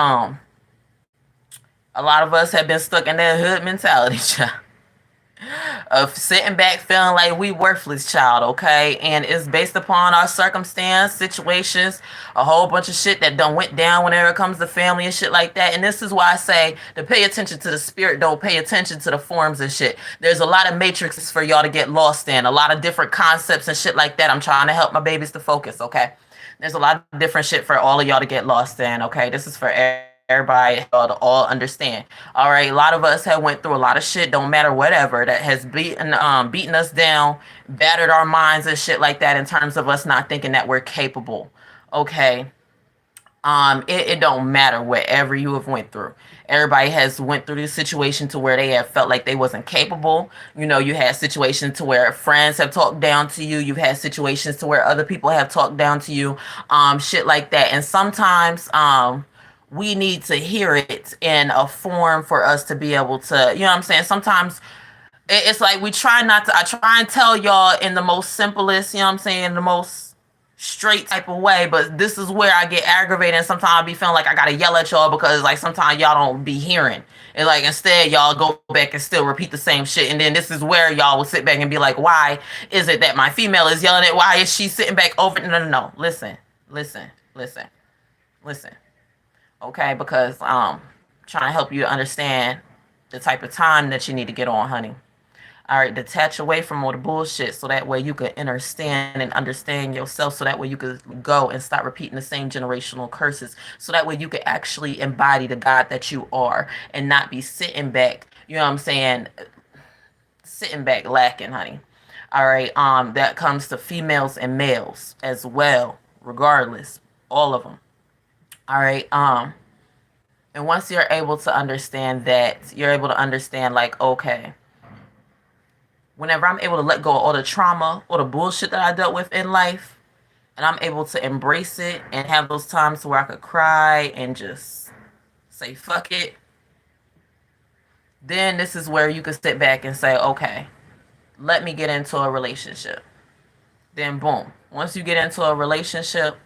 a lot of us have been stuck in that hood mentality, child, of sitting back feeling like we worthless, child, okay? And it's based upon our circumstance, situations, a whole bunch of shit that done went down whenever it comes to family and shit like that. And this is why I say to pay attention to the spirit, don't pay attention to the forms and shit. There's a lot of matrices for y'all to get lost in, a lot of different concepts and shit like that. I'm trying to help my babies to focus, okay? There's a lot of different shit for all of y'all to get lost in, okay? This is for everybody to all understand. All right, a lot of us have went through a lot of shit, don't matter whatever, that has beaten us down, battered our minds and shit like that in terms of us not thinking that we're capable. Okay. It don't matter whatever you have went through. Everybody has went through this situation to where they have felt like they wasn't capable. You know, you had situations to where friends have talked down to you. You've had situations to where other people have talked down to you, shit like that. And sometimes we need to hear it in a form for us to be able to, you know what I'm saying? Sometimes it's like we try not to, I try and tell y'all in the most simplest, you know what I'm saying, the most straight type of way, but this is where I get aggravated, and sometimes I be feeling like I gotta yell at y'all because like sometimes y'all don't be hearing. And like instead y'all go back and still repeat the same shit, and then this is where y'all will sit back and be like, why is it that my female is yelling at, why is she sitting back over? No. Listen. Okay, because trying to help you to understand the type of time that you need to get on, honey. All right, detach away from all the bullshit so that way you can understand yourself, so that way you could go and stop repeating the same generational curses, so that way you could actually embody the God that you are and not be sitting back, you know what I'm saying, sitting back lacking, honey. All right, that comes to females and males as well, regardless, all of them. All right, and once you're able to understand that, you're able to understand like, okay, whenever I'm able to let go of all the trauma or the bullshit that I dealt with in life, and I'm able to embrace it and have those times where I could cry and just say, fuck it, then this is where you could sit back and say, okay, let me get into a relationship. Then boom, once you get into a relationship,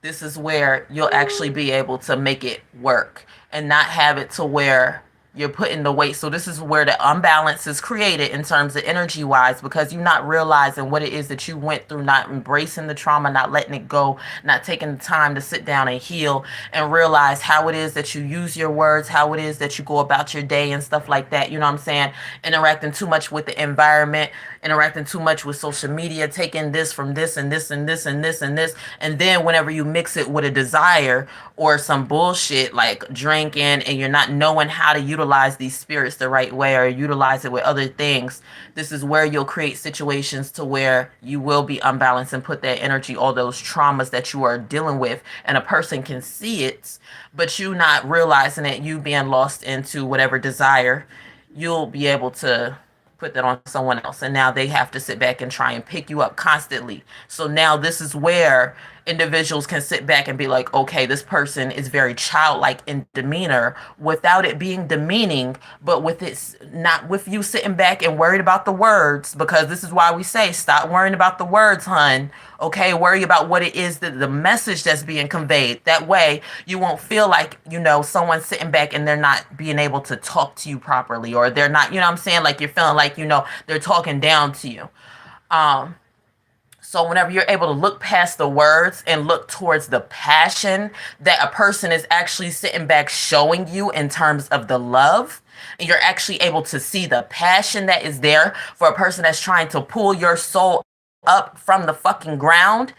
this is where you'll actually be able to make it work and not have it to where you're putting the weight. So this is where the unbalance is created in terms of energy wise, because you're not realizing what it is that you went through, not embracing the trauma, not letting it go, not taking the time to sit down and heal and realize how it is that you use your words, how it is that you go about your day and stuff like that. You know what I'm saying? Interacting too much with the environment, interacting too much with social media, taking this from this and this and this and this and this. And then whenever you mix it with a desire or some bullshit like drinking, and you're not knowing how to utilize these spirits the right way or utilize it with other things, this is where you'll create situations to where you will be unbalanced and put that energy, all those traumas that you are dealing with, and a person can see it, but you not realizing it, you being lost into whatever desire, you'll be able to put that on someone else, and now they have to sit back and try and pick you up constantly. So now this is where individuals can sit back and be like, okay, this person is very childlike in demeanor without it being demeaning, but with it not with you sitting back and worried about the words, because this is why we say stop worrying about the words, hun. Okay, worry about what it is, that the message that's being conveyed. That way you won't feel like, you know, someone's sitting back and they're not being able to talk to you properly, or they're not, you know what I'm saying, like you're feeling like, you know, they're talking down to you. So whenever you're able to look past the words and look towards the passion that a person is actually sitting back showing you in terms of the love, and you're actually able to see the passion that is there for a person that's trying to pull your soul up from the fucking ground,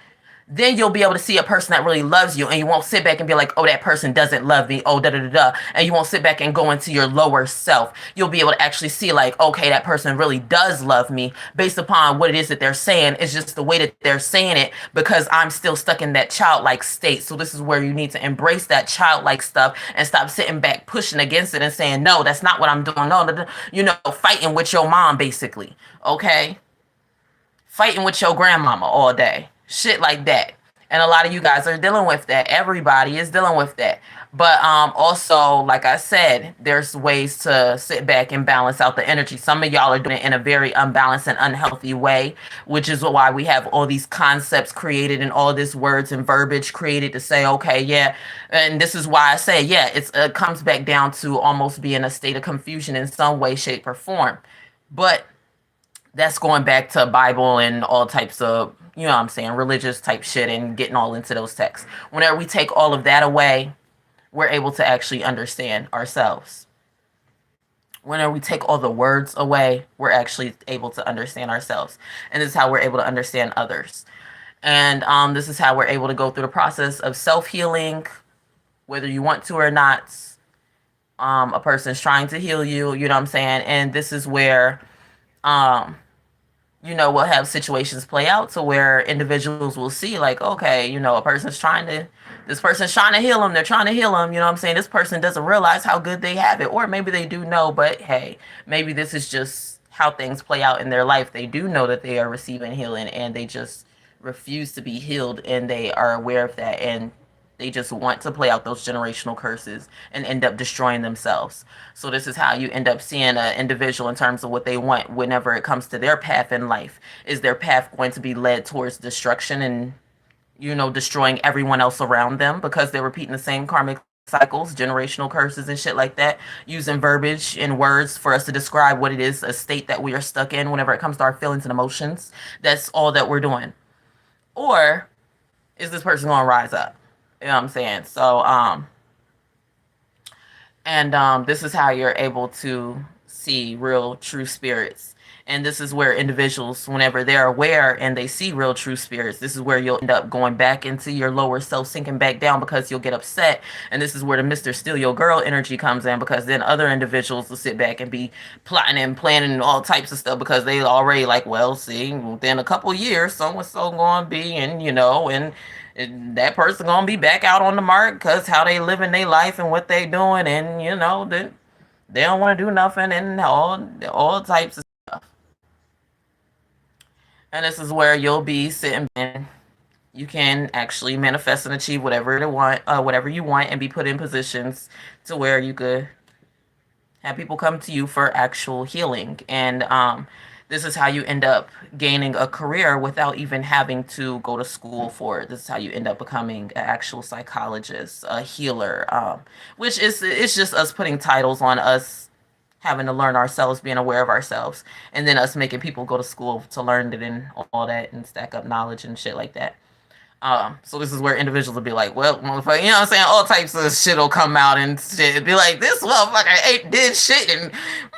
then you'll be able to see a person that really loves you, and you won't sit back and be like, oh, that person doesn't love me, oh, da da da da, and you won't sit back and go into your lower self. You'll be able to actually see like, okay, that person really does love me based upon what it is that they're saying. It's just the way that they're saying it, because I'm still stuck in that childlike state. So this is where you need to embrace that childlike stuff and stop sitting back pushing against it and saying, no, that's not what I'm doing. No, no, no. Fighting with your mom, basically. Okay, fighting with your grandmama all day, shit like that. And a lot of you guys are dealing with that. Everybody is dealing with that. But also, like I said, there's ways to sit back and balance out the energy. Some of y'all are doing it in a very unbalanced and unhealthy way, which is why we have all these concepts created and all this words and verbiage created to say, okay, yeah. And this is why I say, yeah, it comes back down to almost being a state of confusion in some way, shape, or form. But that's going back to Bible and all types of, what I'm saying, religious type shit and getting all into those texts. Whenever we take all of that away, we're able to actually understand ourselves. Whenever we take all the words away, we're actually able to understand ourselves. And this is how we're able to understand others. And this is how we're able to go through the process of self-healing, whether you want to or not. A person's trying to heal you, you know what I'm saying? And this is where we'll have situations play out to where individuals will see like, okay, this person's trying to heal them. They're trying to heal them. You know what I'm saying? This person doesn't realize how good they have it. Or maybe they do know, but hey, maybe this is just how things play out in their life. They do know that they are receiving healing and they just refuse to be healed, and they are aware of that, and they just want to play out those generational curses and end up destroying themselves. So this is how you end up seeing an individual in terms of what they want whenever it comes to their path in life. Is their path going to be led towards destruction and, destroying everyone else around them because they're repeating the same karmic cycles, generational curses and shit like that, using verbiage and words for us to describe what it is, a state that we are stuck in whenever it comes to our feelings and emotions. That's all that we're doing. Or is this person going to rise up? You know what I'm saying? So, this is how you're able to see real, true spirits. And this is where individuals, whenever they're aware and they see real, true spirits, this is where you'll end up going back into your lower self, sinking back down because you'll get upset. And this is where the Mr. Steal Your Girl energy comes in, because then other individuals will sit back and be plotting and planning and all types of stuff because they already like, well, see, within a couple years, so-and-so going to be, and that person gonna be back out on the market because how they living their life and what they doing, and they don't want to do nothing and all types of stuff. And this is where you'll be sitting and you can actually manifest and achieve whatever you want, and be put in positions to where you could have people come to you for actual healing. And this is how you end up gaining a career without even having to go to school for it. This is how you end up becoming an actual psychologist, a healer, which is, it's just us putting titles on us, having to learn ourselves, being aware of ourselves, and then us making people go to school to learn it and all that and stack up knowledge and shit like that. So this is where individuals will be like, well, motherfucker, you know what I'm saying? All types of shit will come out and shit. Be like, this motherfucker did shit and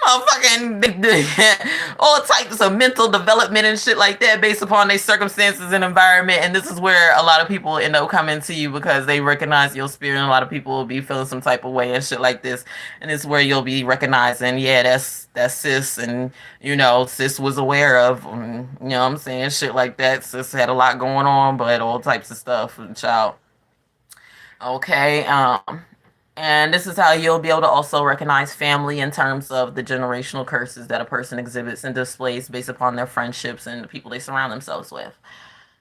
motherfucking all types of mental development and shit like that based upon their circumstances and environment. And this is where a lot of people end up coming to you because they recognize your spirit, and a lot of people will be feeling some type of way and shit like this. And it's where you'll be recognizing, yeah, that's sis, and sis was aware of, you know what I'm saying, shit like that. Sis had a lot going on, but all types of stuff and child. Okay, and this is how you'll be able to also recognize family in terms of the generational curses that a person exhibits and displays based upon their friendships and the people they surround themselves with.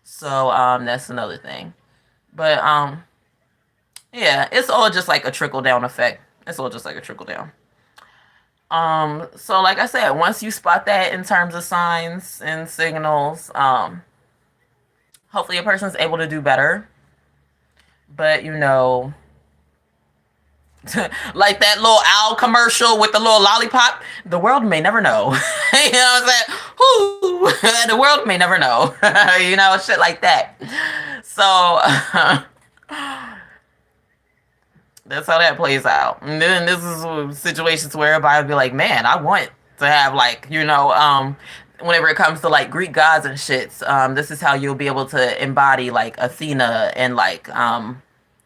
So that's another thing. But yeah, it's all just like a trickle down effect. It's all just like a trickle down. So like I said, once you spot that in terms of signs and signals, hopefully a person's able to do better. But like that little owl commercial with the little lollipop, the world may never know. You know what I'm saying? Whoo, the world may never know. Shit like that. So that's how that plays out. And then this is situations where everybody will be like, man, I want to have whenever it comes to like Greek gods and shits, this is how you'll be able to embody like Athena and like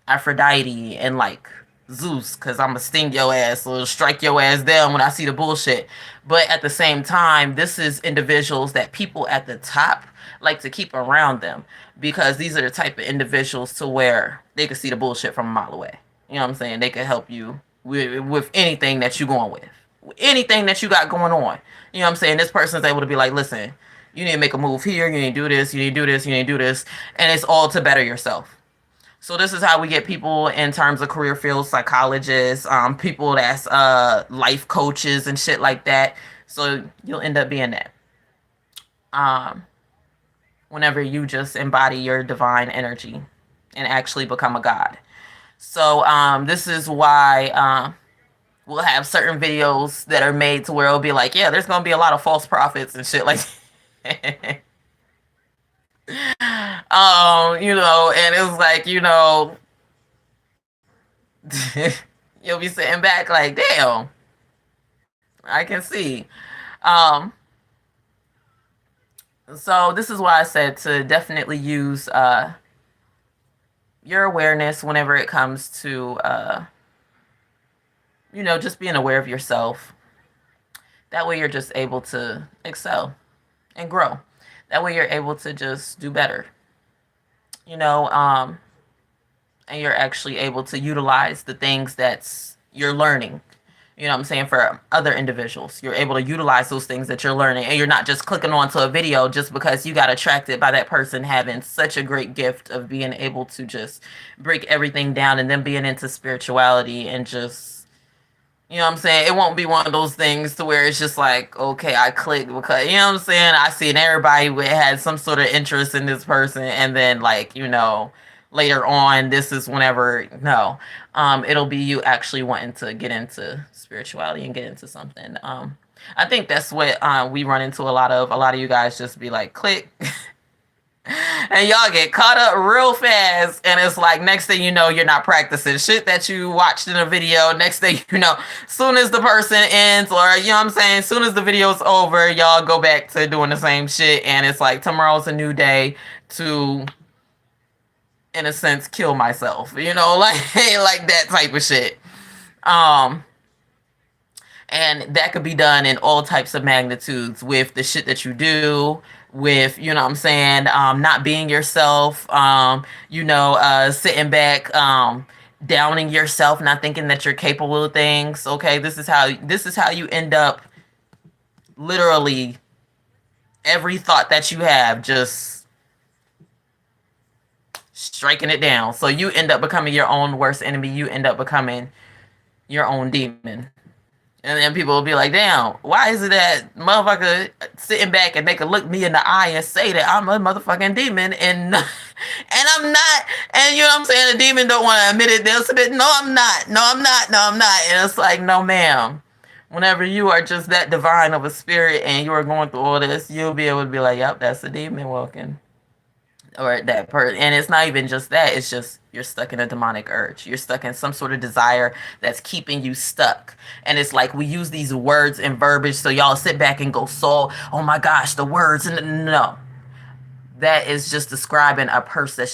Aphrodite and like Zeus, because I'm gonna sting your ass or strike your ass down when I see the bullshit. But at the same time, this is individuals that people at the top like to keep around them, because these are the type of individuals to where they can see the bullshit from a mile away. You know what I'm saying? They can help you with anything that you're going with, anything that you got going on. You know what I'm saying? This person's able to be like, listen, you need to make a move here, you need to do this, you need to do this, you need to do this, and it's all to better yourself. So this is how we get people in terms of career field psychologists, people that's life coaches and shit like that. So you'll end up being that. Um, Whenever you just embody your divine energy and actually become a god. So this is why we'll have certain videos that are made to where it'll be like, yeah, there's gonna be a lot of false prophets and shit like you know, and it's like, you know, you'll be sitting back like, damn, I can see. Um, so this is why I said to definitely use your awareness whenever it comes to you know, just being aware of yourself. That way you're just able to excel and grow. That way you're able to just do better. You know, and you're actually able to utilize the things that's you're learning. You know what I'm saying? For other individuals, you're able to utilize those things that you're learning, and you're not just clicking onto a video just because you got attracted by that person having such a great gift of being able to just break everything down and then being into spirituality and just, you know what I'm saying? It won't be one of those things to where it's just like, okay, I click because, you know what I'm saying? I seen everybody had some sort of interest in this person, and then like, you know, later on, this is whenever, no, it'll be you actually wanting to get into spirituality and get into something. I think that's what we run into a lot of. A lot of you guys just be like, click. And y'all get caught up real fast, and it's like next thing you know, you're not practicing shit that you watched in a video. Next thing you know, soon as the person ends, or you know what I'm saying, soon as the video's over, y'all go back to doing the same shit, and it's like tomorrow's a new day to, in a sense, kill myself, you know, like like that type of shit. And that could be done in all types of magnitudes with the shit that you do, with, you know what I'm saying, not being yourself, you know, sitting back, downing yourself, not thinking that you're capable of things. Okay, this is how you end up literally every thought that you have just striking it down. So you end up becoming your own worst enemy. You end up becoming your own demon. And then people will be like, damn, why is it that motherfucker sitting back and they can look me in the eye and say that I'm a motherfucking demon and I'm not, and you know what I'm saying, the demon don't want to admit it, they'll say, no I'm not, no I'm not, no I'm not. And it's like, no ma'am. Whenever you are just that divine of a spirit and you are going through all this, you'll be able to be like, yep, that's a demon walking. Or that person. And it's not even just that, it's just you're stuck in a demonic urge, you're stuck in some sort of desire that's keeping you stuck. And it's like we use these words and verbiage so y'all sit back and go, so oh my gosh, the words, and no, that is just describing a person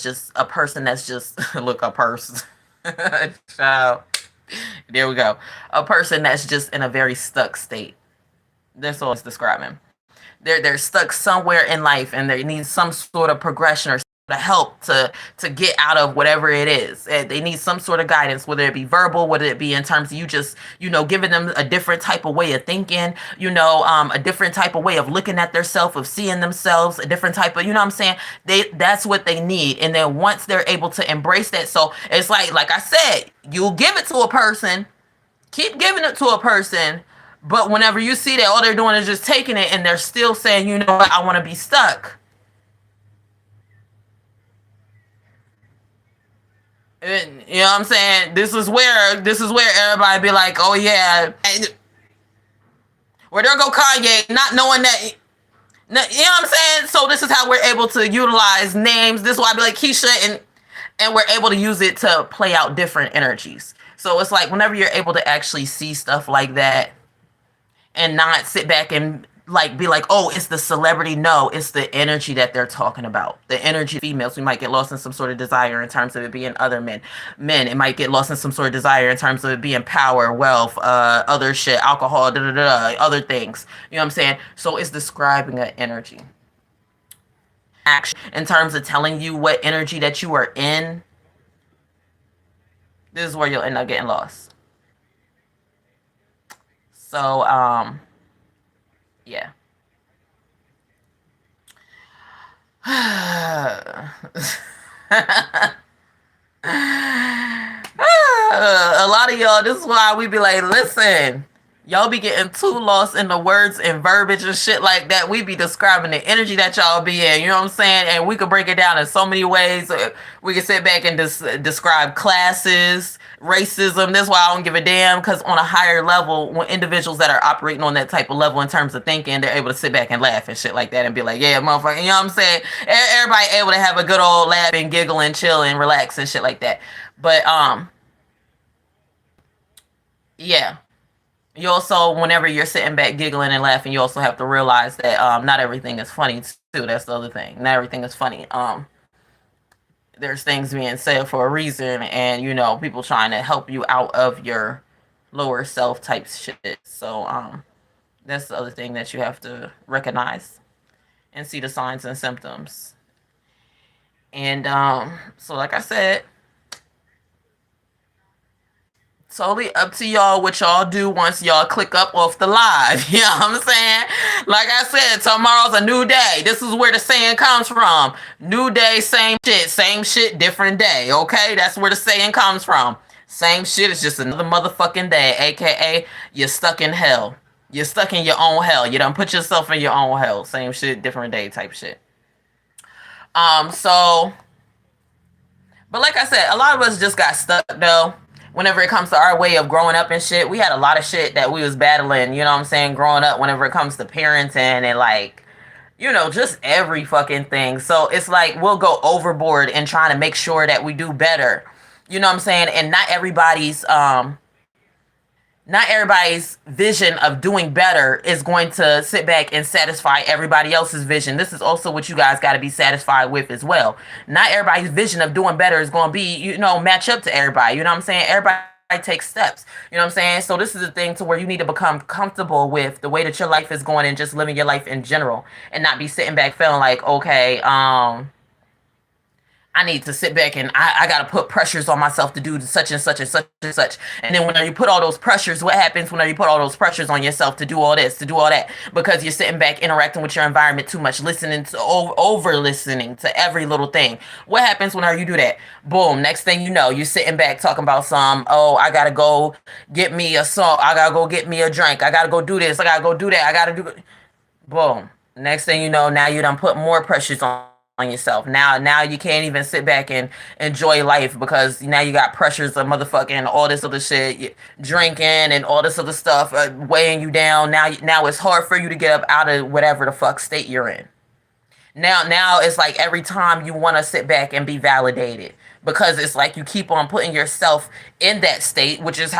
that's just look, a person. Child, there we go, a person that's just in a very stuck state. That's all it's describing. They're stuck somewhere in life and they need some sort of progression or to help to get out of whatever it is. They need some sort of guidance, whether it be verbal, whether it be in terms of you just, you know, giving them a different type of way of thinking, you know, a different type of way of looking at themselves, of seeing themselves, a different type of, you know what I'm saying? That's what they need. And then once they're able to embrace that, so it's like I said, you'll give it to a person, keep giving it to a person. But whenever you see that all they're doing is just taking it and they're still saying, you know what, I want to be stuck. And, you know what I'm saying? This is where everybody be like, oh yeah. Where there go Kanye, not knowing that, you know what I'm saying? So this is how we're able to utilize names. This is why I be like Keisha, and we're able to use it to play out different energies. So it's like whenever you're able to actually see stuff like that, and not sit back and like be like, oh, it's the celebrity. No, it's the energy that they're talking about. The energy of females. We might get lost in some sort of desire in terms of it being other men. Men, it might get lost in some sort of desire in terms of it being power, wealth, other shit, alcohol, other things. You know what I'm saying? So it's describing an energy. Action in terms of telling you what energy that you are in. This is where you'll end up getting lost. So, yeah. A lot of y'all, this is why we be like, listen, y'all be getting too lost in the words and verbiage and shit like that. We be describing the energy that y'all be in, you know what I'm saying? And we could break it down in so many ways. We can sit back and describe classes, racism. That's why I don't give a damn, because on a higher level, when individuals that are operating on that type of level in terms of thinking, they're able to sit back and laugh and shit like that and be like, yeah, motherfucker, you know what I'm saying? Everybody able to have a good old laugh and giggle and chill and relax and shit like that. But, yeah. You also, whenever you're sitting back giggling and laughing, you also have to realize that not everything is funny too. That's the other thing. Not everything is funny. There's things being said for a reason, and you know, people trying to help you out of your lower self type shit. So that's the other thing that you have to recognize and see the signs and symptoms. And so like I said, totally up to y'all what y'all do once y'all click up off the live. You know what I'm saying? Like I said, tomorrow's a new day. This is where the saying comes from. New day, same shit, different day. Okay? That's where the saying comes from. Same shit, it's just another motherfucking day, aka you're stuck in hell. You're stuck in your own hell. You done put yourself in your own hell. Same shit, different day type shit. So, but like I said, a lot of us just got stuck though. Whenever it comes to our way of growing up and shit, we had a lot of shit that we was battling, you know what I'm saying, growing up whenever it comes to parenting and like, you know, just every fucking thing. So it's like we'll go overboard in trying to make sure that we do better. You know what I'm saying? And not everybody's vision of doing better is going to sit back and satisfy everybody else's vision. This is also what you guys got to be satisfied with as well. Not everybody's vision of doing better is going to be, you know, match up to everybody. You know what I'm saying? Everybody takes steps. You know what I'm saying? So this is a thing to where you need to become comfortable with the way that your life is going and just living your life in general and not be sitting back feeling like, okay, I need to sit back and I got to put pressures on myself to do such and such and such and such. And then when you put all those pressures, what happens when you put all those pressures on yourself to do all this, to do all that? Because you're sitting back interacting with your environment too much, listening to over listening to every little thing. What happens when you do that? Boom. Next thing you know, you're sitting back talking about I got to go get me a salt. I got to go get me a drink. I got to go do this. I got to go do that. I got to do. Boom. Next thing you know, now you done put more pressures on yourself. Now you can't even sit back and enjoy life because now you got pressures of motherfucking all this other shit, drinking and all this other stuff weighing you down. Now it's hard for you to get up out of whatever the fuck state you're in. Now it's like every time you want to sit back and be validated because it's like you keep on putting yourself in that state, which is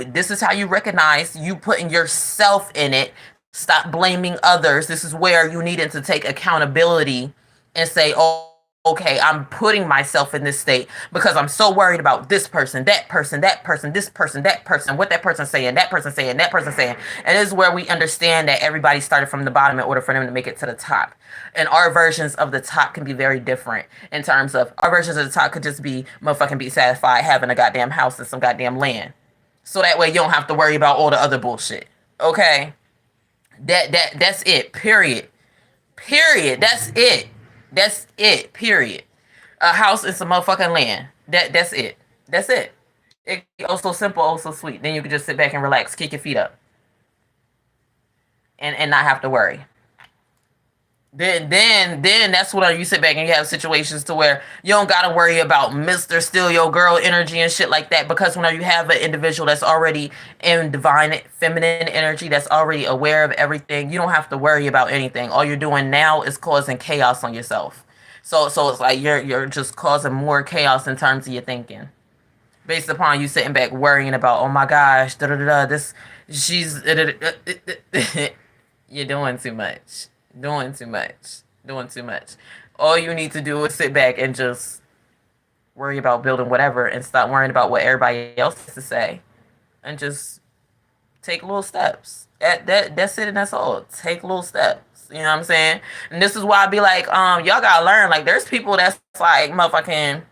this is how you recognize you putting yourself in it. Stop blaming others. This is where you needed to take accountability and say, oh, okay, I'm putting myself in this state because I'm so worried about this person, that person, this person, that person, what that person's saying, that person saying, that person saying. And this is where we understand that everybody started from the bottom in order for them to make it to the top. And our versions of the top can be very different in terms of our versions of the top could just be motherfucking be satisfied having a goddamn house and some goddamn land. So that way you don't have to worry about all the other bullshit. Okay? That's it. Period. That's it. That's it. Period. A house and some motherfucking land. That's it. That's it. It's also simple, also sweet. Then you can just sit back and relax, kick your feet up, and not have to worry. Then that's when you sit back and you have situations to where you don't gotta worry about Mr. Steal Your Girl energy and shit like that, because when you have an individual that's already in divine feminine energy, that's already aware of everything, you don't have to worry about anything. All you're doing now is causing chaos on yourself. So it's like you're just causing more chaos in terms of your thinking, based upon you sitting back worrying about, oh my gosh, this she's You're doing too much. Doing too much. Doing too much. All you need to do is sit back and just worry about building whatever and stop worrying about what everybody else has to say and just take little steps. That's it and that's all. Take little steps. You know what I'm saying? And this is why I be like, y'all gotta learn. Like, there's people that's like motherfucking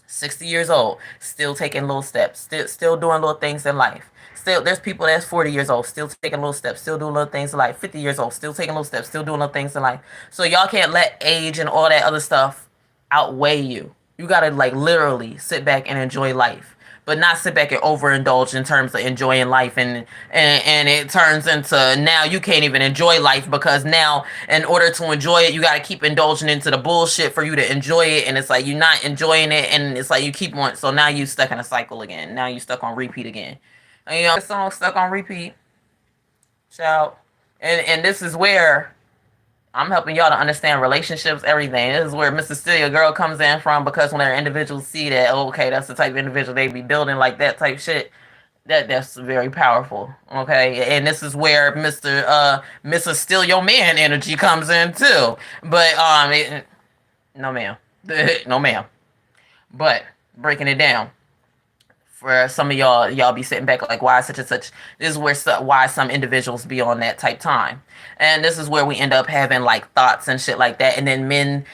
60 years old, still taking little steps, still doing little things in life. Still, there's people that's 40 years old, still taking little steps, still doing little things in life. 50 years old, still taking little steps, still doing little things in life. So y'all can't let age and all that other stuff outweigh you. You gotta like literally sit back and enjoy life, but not sit back and overindulge in terms of enjoying life, and it turns into now you can't even enjoy life because now in order to enjoy it you got to keep indulging into the bullshit for you to enjoy it, and it's like you're not enjoying it, and it's like you keep on, so now you stuck in a cycle again. Now you stuck on repeat again, and you know, the song stuck on repeat, child. And this is where I'm helping y'all to understand relationships, everything. This is where Mr. Steal Girl comes in from, because when their individuals see that, oh, okay, that's the type of individual they be building, like that type shit, that's very powerful. Okay. And this is where Mr. Steal Your Man energy comes in too. But no ma'am. No ma'am. But breaking it down, for some of y'all be sitting back like, why such and such. This is where why some individuals be on that type time, and this is where we end up having like thoughts and shit like that, and then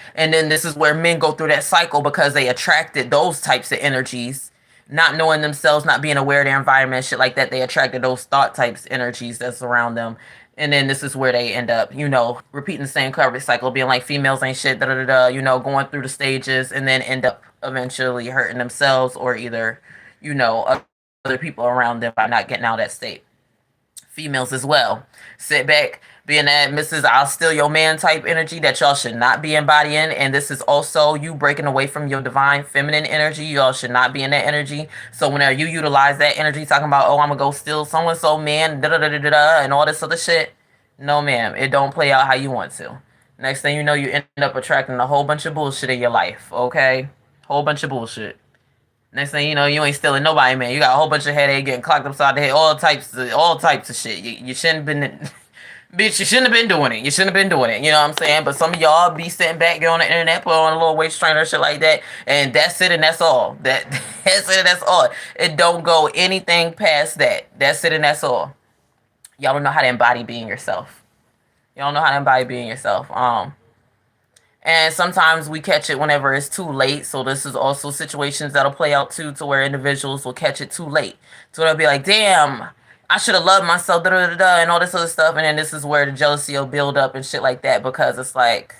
this is where men go through that cycle because they attracted those types of energies, not knowing themselves, not being aware of their environment, shit like that. They attracted those thought types energies that's around them, and then this is where they end up, repeating the same coverage cycle, being like females ain't shit, da da da, going through the stages, and then end up eventually hurting themselves or either other people around them by not getting out of that state. Females as well. Sit back, being that Mrs. I'll steal your man type energy that y'all should not be embodying. And this is also you breaking away from your divine feminine energy. Y'all should not be in that energy. So whenever you utilize that energy, talking about, oh, I'm going to go steal so-and-so man, da-da-da-da-da, and all this other shit. No, ma'am. It don't play out how you want to. Next thing you know, you end up attracting a whole bunch of bullshit in your life, okay? Whole bunch of bullshit. Next thing you know, you ain't stealing nobody, man. You got a whole bunch of headache, getting clocked upside the head, all types of shit. You shouldn't have been, bitch. You shouldn't have been doing it. You shouldn't have been doing it. You know what I'm saying? But some of y'all be sitting back, get on the internet, put on a little waist trainer, shit like that, and that's it, and that's all. That's it, and that's all. It don't go anything past that. That's it, and that's all. Y'all don't know how to embody being yourself. Y'all don't know how to embody being yourself. And sometimes we catch it whenever it's too late. So this is also situations that'll play out too, to where individuals will catch it too late. So they'll be like, damn, I should have loved myself, da da da da, and all this other stuff. And then this is where the jealousy will build up and shit like that, because it's like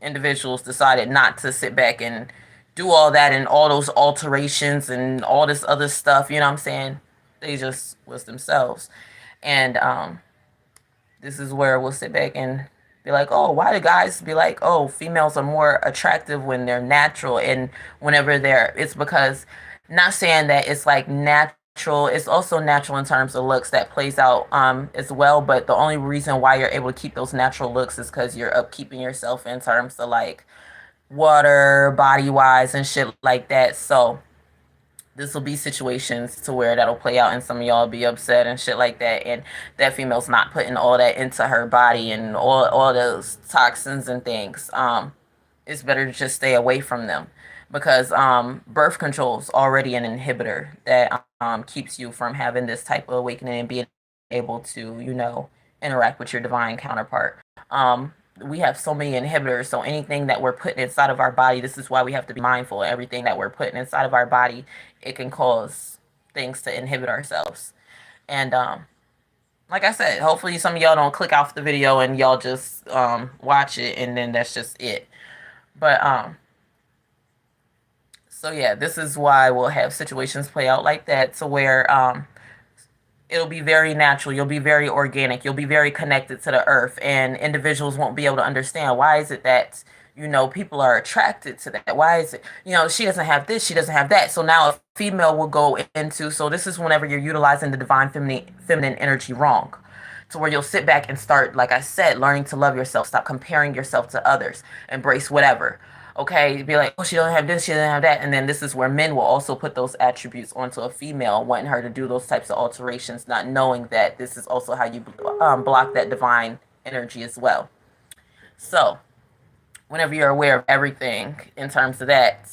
individuals decided not to sit back and do all that and all those alterations and all this other stuff. You know what I'm saying? They just was themselves. And this is where we'll sit back and be like, oh, why do guys be like, oh, females are more attractive when they're natural, and whenever it's because, not saying that it's like natural, it's also natural in terms of looks that plays out as well, but the only reason why you're able to keep those natural looks is because you're upkeeping yourself in terms of like water, body wise and shit like that. So this will be situations to where that'll play out and some of y'all be upset and shit like that, and that female's not putting all that into her body and all those toxins and things. It's better to just stay away from them, because birth control is already an inhibitor that keeps you from having this type of awakening and being able to interact with your divine counterpart. We have so many inhibitors, so anything that we're putting inside of our body, this is why we have to be mindful. Everything that we're putting inside of our body, it can cause things to inhibit ourselves. And like I said, hopefully some of y'all don't click off the video and y'all just watch it and then that's just it. But so yeah, this is why we'll have situations play out like that, to where it'll be very natural, you'll be very organic, you'll be very connected to the earth, and individuals won't be able to understand why is it that people are attracted to that. Why is it she doesn't have this, she doesn't have that. So now a female will go into, so this is whenever you're utilizing the divine feminine energy wrong, to where you'll sit back and start, like I said, learning to love yourself, stop comparing yourself to others, embrace whatever. okay, be like, oh, she don't have this, she doesn't have that. And then this is where men will also put those attributes onto a female, wanting her to do those types of alterations, not knowing that this is also how you block that divine energy as well. So, whenever you're aware of everything in terms of that,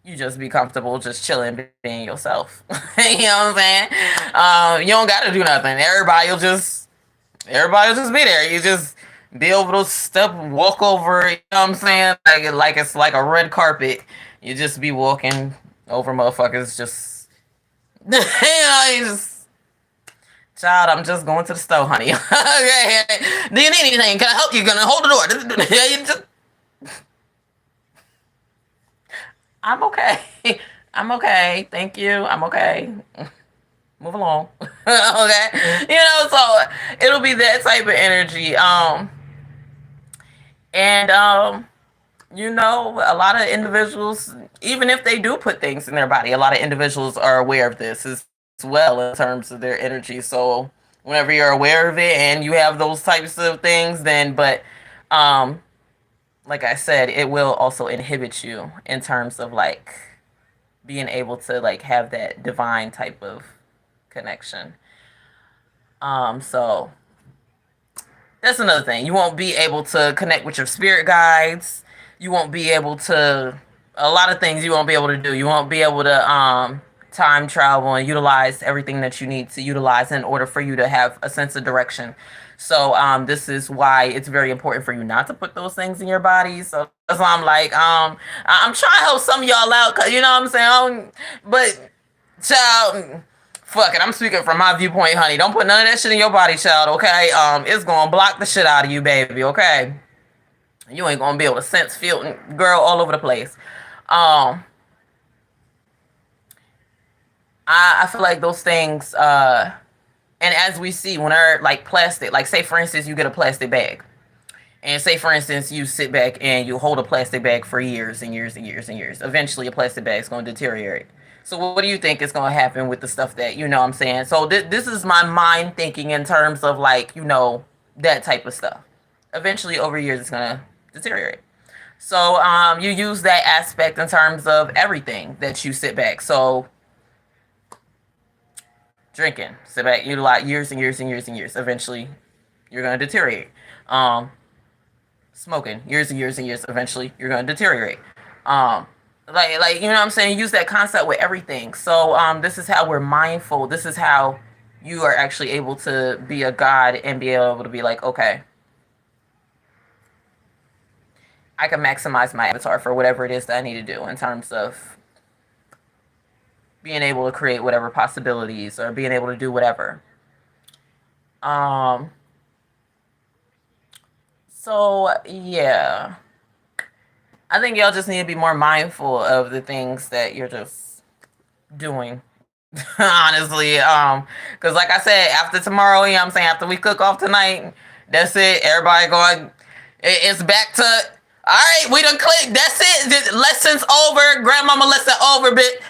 you just be comfortable just chilling, being yourself. You know what I'm saying? You don't got to do nothing. Everybody will just be there. You just be able to step, walk over. You know what I'm saying? Like it's like a red carpet. You just be walking over motherfuckers. Just you know, you just child. I'm just going to the store, honey. Okay. Do you need anything? Can I help you? Gonna hold the door? You just, I'm okay. I'm okay. Thank you. I'm okay. Move along. Okay. You know, so it'll be that type of energy. And you know, a lot of individuals, even if they do put things in their body, a lot of individuals are aware of this as well in terms of their energy. So whenever you're aware of it and you have those types of things, then um like I said, it will also inhibit you in terms of like being able to like have that divine type of connection. So that's another thing. You won't be able to connect with your spirit guides. You won't be able to a lot of things you won't be able to do. You won't be able to time travel and utilize everything that you need to utilize in order for you to have a sense of direction. So this is why it's very important for you not to put those things in your body. So that's why I'm like I'm trying to help some of y'all out, cause you know what I'm saying. But child, fuck it. I'm speaking from my viewpoint, honey. Don't put none of that shit in your body, child. Okay. It's gonna block the shit out of you, baby. Okay. You ain't gonna be able to sense, feel, girl, all over the place. Um, I feel like those things, and as we see, when they're like plastic, like say for instance, you get a plastic bag, and say for instance, you sit back and you hold a plastic bag for years and years and years and years. Eventually, a plastic bag is going to deteriorate. So, what do you think is going to happen with the stuff that you know? What I'm saying, so this is my mind thinking in terms of like that type of stuff. Eventually, over years, it's going to deteriorate. So, you use that aspect in terms of everything that you sit back. So drinking, sit back, utilize years and years and years and years. Eventually, you're going to deteriorate. Um, Smoking, years and years and years. Eventually, you're going to deteriorate. Um, like you know what I'm saying. Use that concept with everything. So this is how we're mindful. This is how you are actually able to be a god and be able to be like, okay, I can maximize my avatar for whatever it is that I need to do in terms of being able to create whatever possibilities or being able to do whatever. Um, so yeah, I think y'all just need to be more mindful of the things that you're just doing. Honestly, because like I said, after tomorrow, you know what I'm saying, after we cook off tonight, that's it. Everybody going, it's back to, all right, we done clicked. That's it. Lessons over. Grandmama lesson over, bit.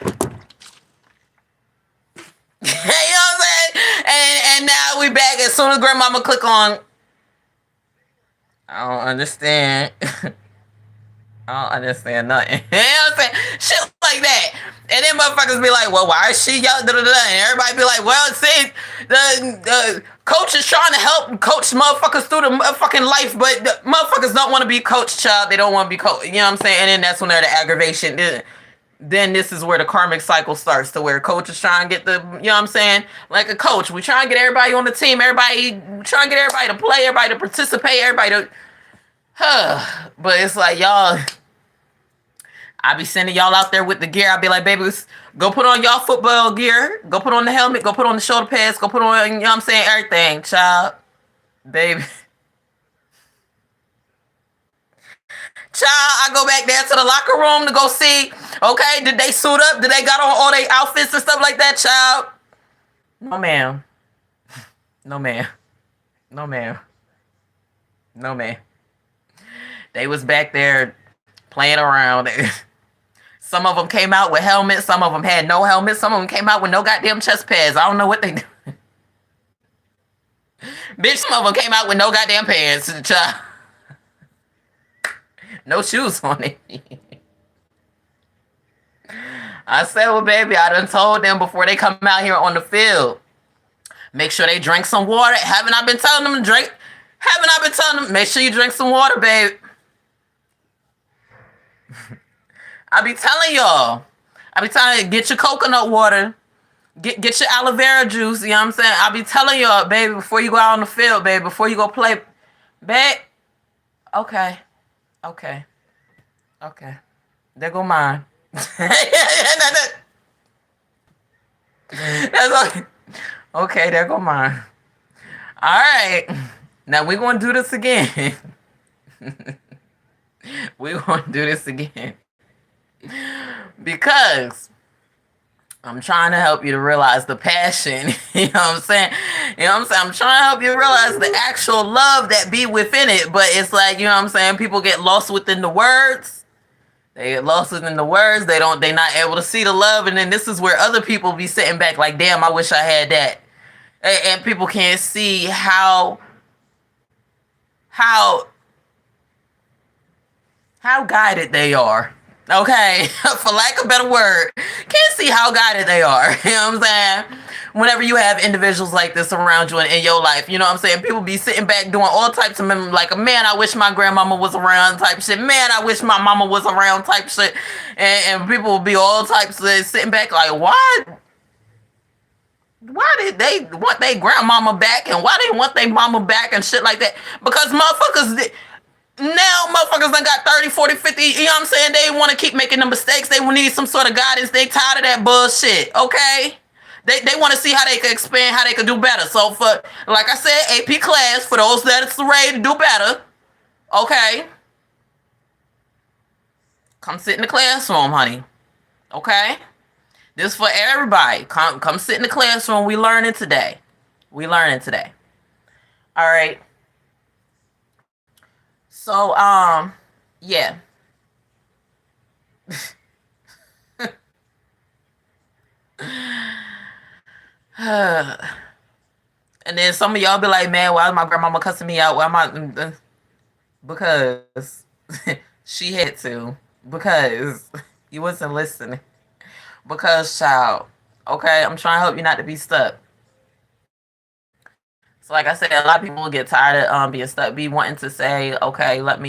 You know what I'm saying? And now we back as soon as grandmama click on. I don't understand. I don't understand nothing. You know what I'm saying? Shit like that. And then motherfuckers be like, well, why is she yelling? And everybody be like, well, see, the coach is trying to help coach motherfuckers through the motherfucking life, but the motherfuckers don't want to be coached, child. They don't want to be coached. You know what I'm saying? And then that's when they're the aggravation. Then this is where the karmic cycle starts, to where coach is trying to get the, you know what I'm saying? Like a coach, we try and get everybody on the team, trying to get everybody to play, everybody to participate, everybody to, but it's like, y'all, I be sending y'all out there with the gear. I'll be like, baby, go put on y'all football gear, go put on the helmet, go put on the shoulder pads, go put on, you know what I'm saying, everything, child, baby. Child, I go back there to the locker room to go see, okay, did they suit up? Did they got on all their outfits and stuff like that, child? No, ma'am. No, ma'am. No, ma'am. No, ma'am. They was back there playing around. Some of them came out with helmets. Some of them had no helmets. Some of them came out with no goddamn chest pads. I don't know what they do. Bitch, some of them came out with no goddamn pants. Child. No shoes on it. I said, well, baby, I done told them before they come out here on the field, make sure they drink some water. Haven't I been telling them to drink? Haven't I been telling them, make sure you drink some water, babe? I be telling y'all. I be telling you, get your coconut water. Get your aloe vera juice. You know what I'm saying? I be telling y'all, baby, before you go out on the field, baby, before you go play, babe. Okay. Okay. Okay. There go mine. That's okay. Okay, there go mine. All right. Now we're going to do this again. We're going to do this again. Because I'm trying to help you to realize the passion. You know what I'm saying? You know what I'm saying? I'm trying to help you realize the actual love that be within it. But it's like, you know what I'm saying? People get lost within the words. They get lost within the words. They're not able to see the love. And then this is where other people be sitting back like, damn, I wish I had that. And people can't see how guided they are. Okay, for lack of a better word, can't see how guided they are. You know what I'm saying? Whenever you have individuals like this around you in your life, you know what I'm saying? People be sitting back doing all types of like, man, I wish my grandmama was around type shit. Man, I wish my mama was around type shit. And people will be all types of sitting back like, why did they want their grandmama back? And why they want their mama back and shit like that? Because motherfuckers... Now motherfuckers done got 30, 40, 50, you know what I'm saying? They want to keep making the mistakes. They need some sort of guidance. They tired of that bullshit, okay? They want to see how they can expand, how they can do better. So for, like I said, AP class, for those that's ready to do better, okay? Come sit in the classroom, honey, okay? This for everybody. Come sit in the classroom. We learning today. All right. So, yeah. And then some of y'all be like, man, why is my grandmama cussing me out? Why am I? Because she had to. Because you wasn't listening. Because, child, okay, I'm trying to help you not to be stuck. So like I said, a lot of people get tired of being stuck, be wanting to say, okay, I want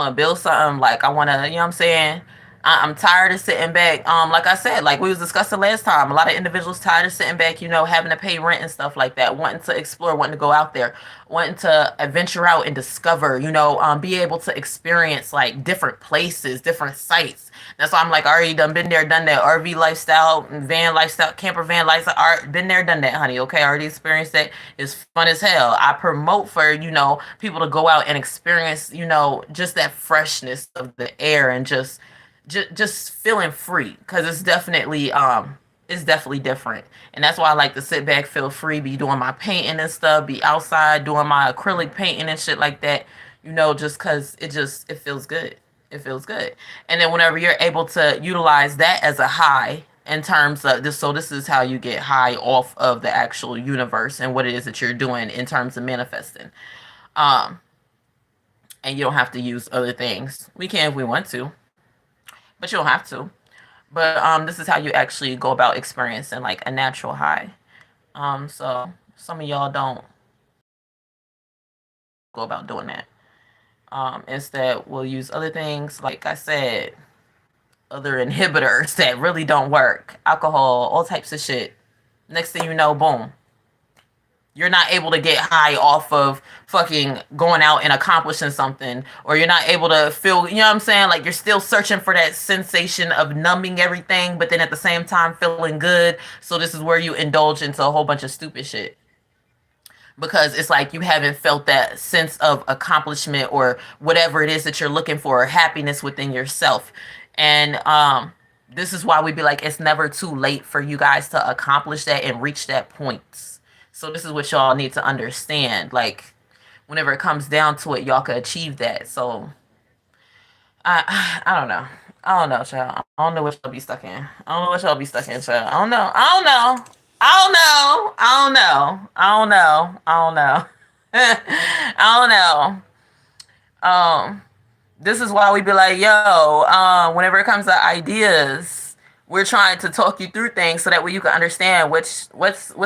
to build something, like I want to, you know what I'm saying? I'm tired of sitting back. Like I said, like we was discussing last time, a lot of individuals tired of sitting back, you know, having to pay rent and stuff like that, wanting to explore, wanting to go out there, wanting to adventure out and discover, you know, be able to experience like different places, different sites. That's why I'm like, I already been there, done that. RV lifestyle, van lifestyle, camper van lifestyle, been there, done that, honey. Okay, I already experienced that. It's fun as hell. I promote for, you know, people to go out and experience, you know, just that freshness of the air and just feeling free, because it's definitely different. And that's why I like to sit back, feel free, be doing my painting and stuff, be outside doing my acrylic painting and shit like that, you know, just because it feels good. It feels good. And then whenever you're able to utilize that as a high in terms of this, so this is how you get high off of the actual universe and what it is that you're doing in terms of manifesting. And you don't have to use other things. We can if we want to, but you don't have to. But this is how you actually go about experiencing like a natural high. So some of y'all don't go about doing that. Instead, we'll use other things, like I said, other inhibitors that really don't work, alcohol, all types of shit. Next thing you know, boom, you're not able to get high off of fucking going out and accomplishing something, or you're not able to feel, you know what I'm saying? Like you're still searching for that sensation of numbing everything, but then at the same time feeling good. So this is where you indulge into a whole bunch of stupid shit. Because it's like you haven't felt that sense of accomplishment or whatever it is that you're looking for, or happiness within yourself. And this is why we be like, it's never too late for you guys to accomplish that and reach that point. So this is what y'all need to understand. Like, whenever it comes down to it, y'all could achieve that. So I don't know. I don't know, child. I don't know what y'all be stuck in. I don't know what y'all be stuck in, child. I don't know. I don't know. I don't know. I don't know. I don't know. I don't know. I don't know. This is why we be like, yo, whenever it comes to ideas, we're trying to talk you through things so that way you can understand what's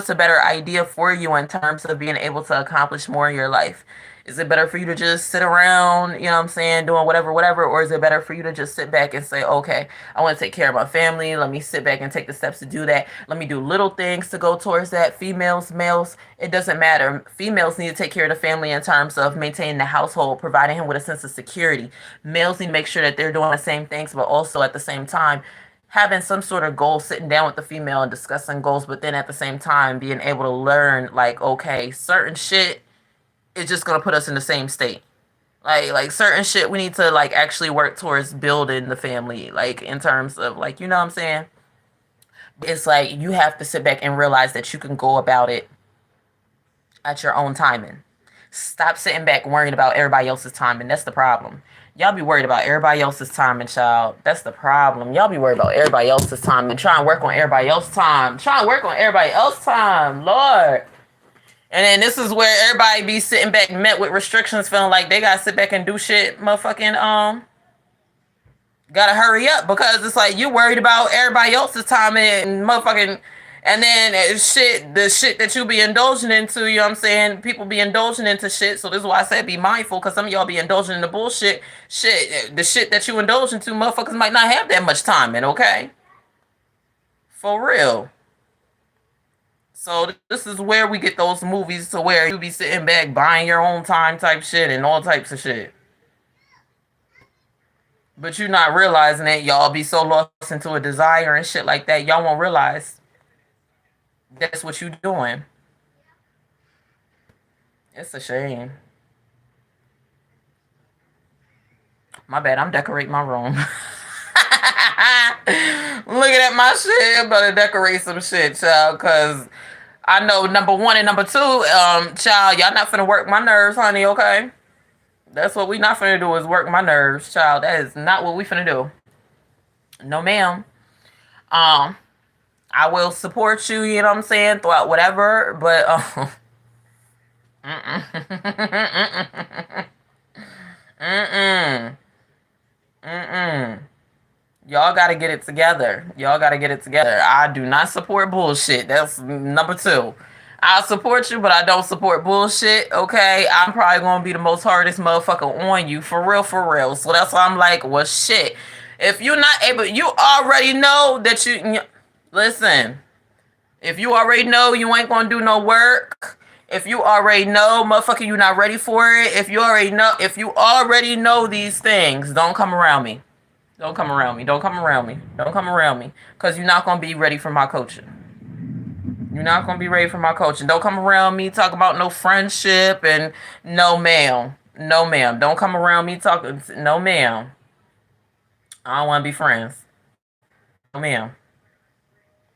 a better idea for you in terms of being able to accomplish more in your life. Is it better for you to just sit around, you know what I'm saying, doing whatever, whatever, or is it better for you to just sit back and say, okay, I want to take care of my family. Let me sit back and take the steps to do that. Let me do little things to go towards that. Females, males, it doesn't matter. Females need to take care of the family in terms of maintaining the household, providing him with a sense of security. Males need to make sure that they're doing the same things, but also at the same time, having some sort of goal, sitting down with the female and discussing goals, but then at the same time being able to learn, like, okay, certain shit is just gonna put us in the same state. Like certain shit we need to like actually work towards building the family, like in terms of like, you know what I'm saying? It's like you have to sit back and realize that you can go about it at your own timing. Stop sitting back worrying about everybody else's timing. That's the problem. Y'all be worried about everybody else's timing, child. That's the problem. Y'all be worried about everybody else's time and try and work on everybody else's time. Try and work on everybody else's time. Lord. And then this is where everybody be sitting back met with restrictions, feeling like they gotta sit back and do shit, motherfucking gotta hurry up because it's like you worried about everybody else's time and motherfucking, and then shit, the shit that you be indulging into, you know what I'm saying? People be indulging into shit, so this is why I said be mindful, because some of y'all be indulging in the bullshit. Shit, the shit that you indulge into, motherfuckers might not have that much time in, okay? For real. So this is where we get those movies to where you be sitting back buying your own time type shit and all types of shit. But you not realizing it, y'all be so lost into a desire and shit like that, y'all won't realize that's what you doing. It's a shame. My bad, I'm decorating my room. Looking at my shit, better decorate some shit, child, cause I know number one and number two, child, y'all not finna work my nerves, honey, okay? That's what we not finna do is work my nerves, child. That is not what we finna do. No, ma'am. Um, I will support you, you know what I'm saying, throughout whatever, but mm-mm. Mm-mm. Mm-mm. Y'all gotta get it together. Y'all gotta get it together. I do not support bullshit. That's number two. I support you, but I don't support bullshit. Okay, I'm probably gonna be the most hardest motherfucker on you, for real, for real. So that's why I'm like, well, shit. If you're not able, you already know that listen. If you already know you ain't gonna do no work, if you already know, motherfucker, you not ready for it. If you already know these things, don't come around me. Don't come around me. Don't come around me. Don't come around me. Because you're not going to be ready for my coaching. You're not going to be ready for my coaching. Don't come around me talk about no friendship and no, ma'am. No, ma'am. Don't come around me talking. No, ma'am. I don't want to be friends. No, ma'am.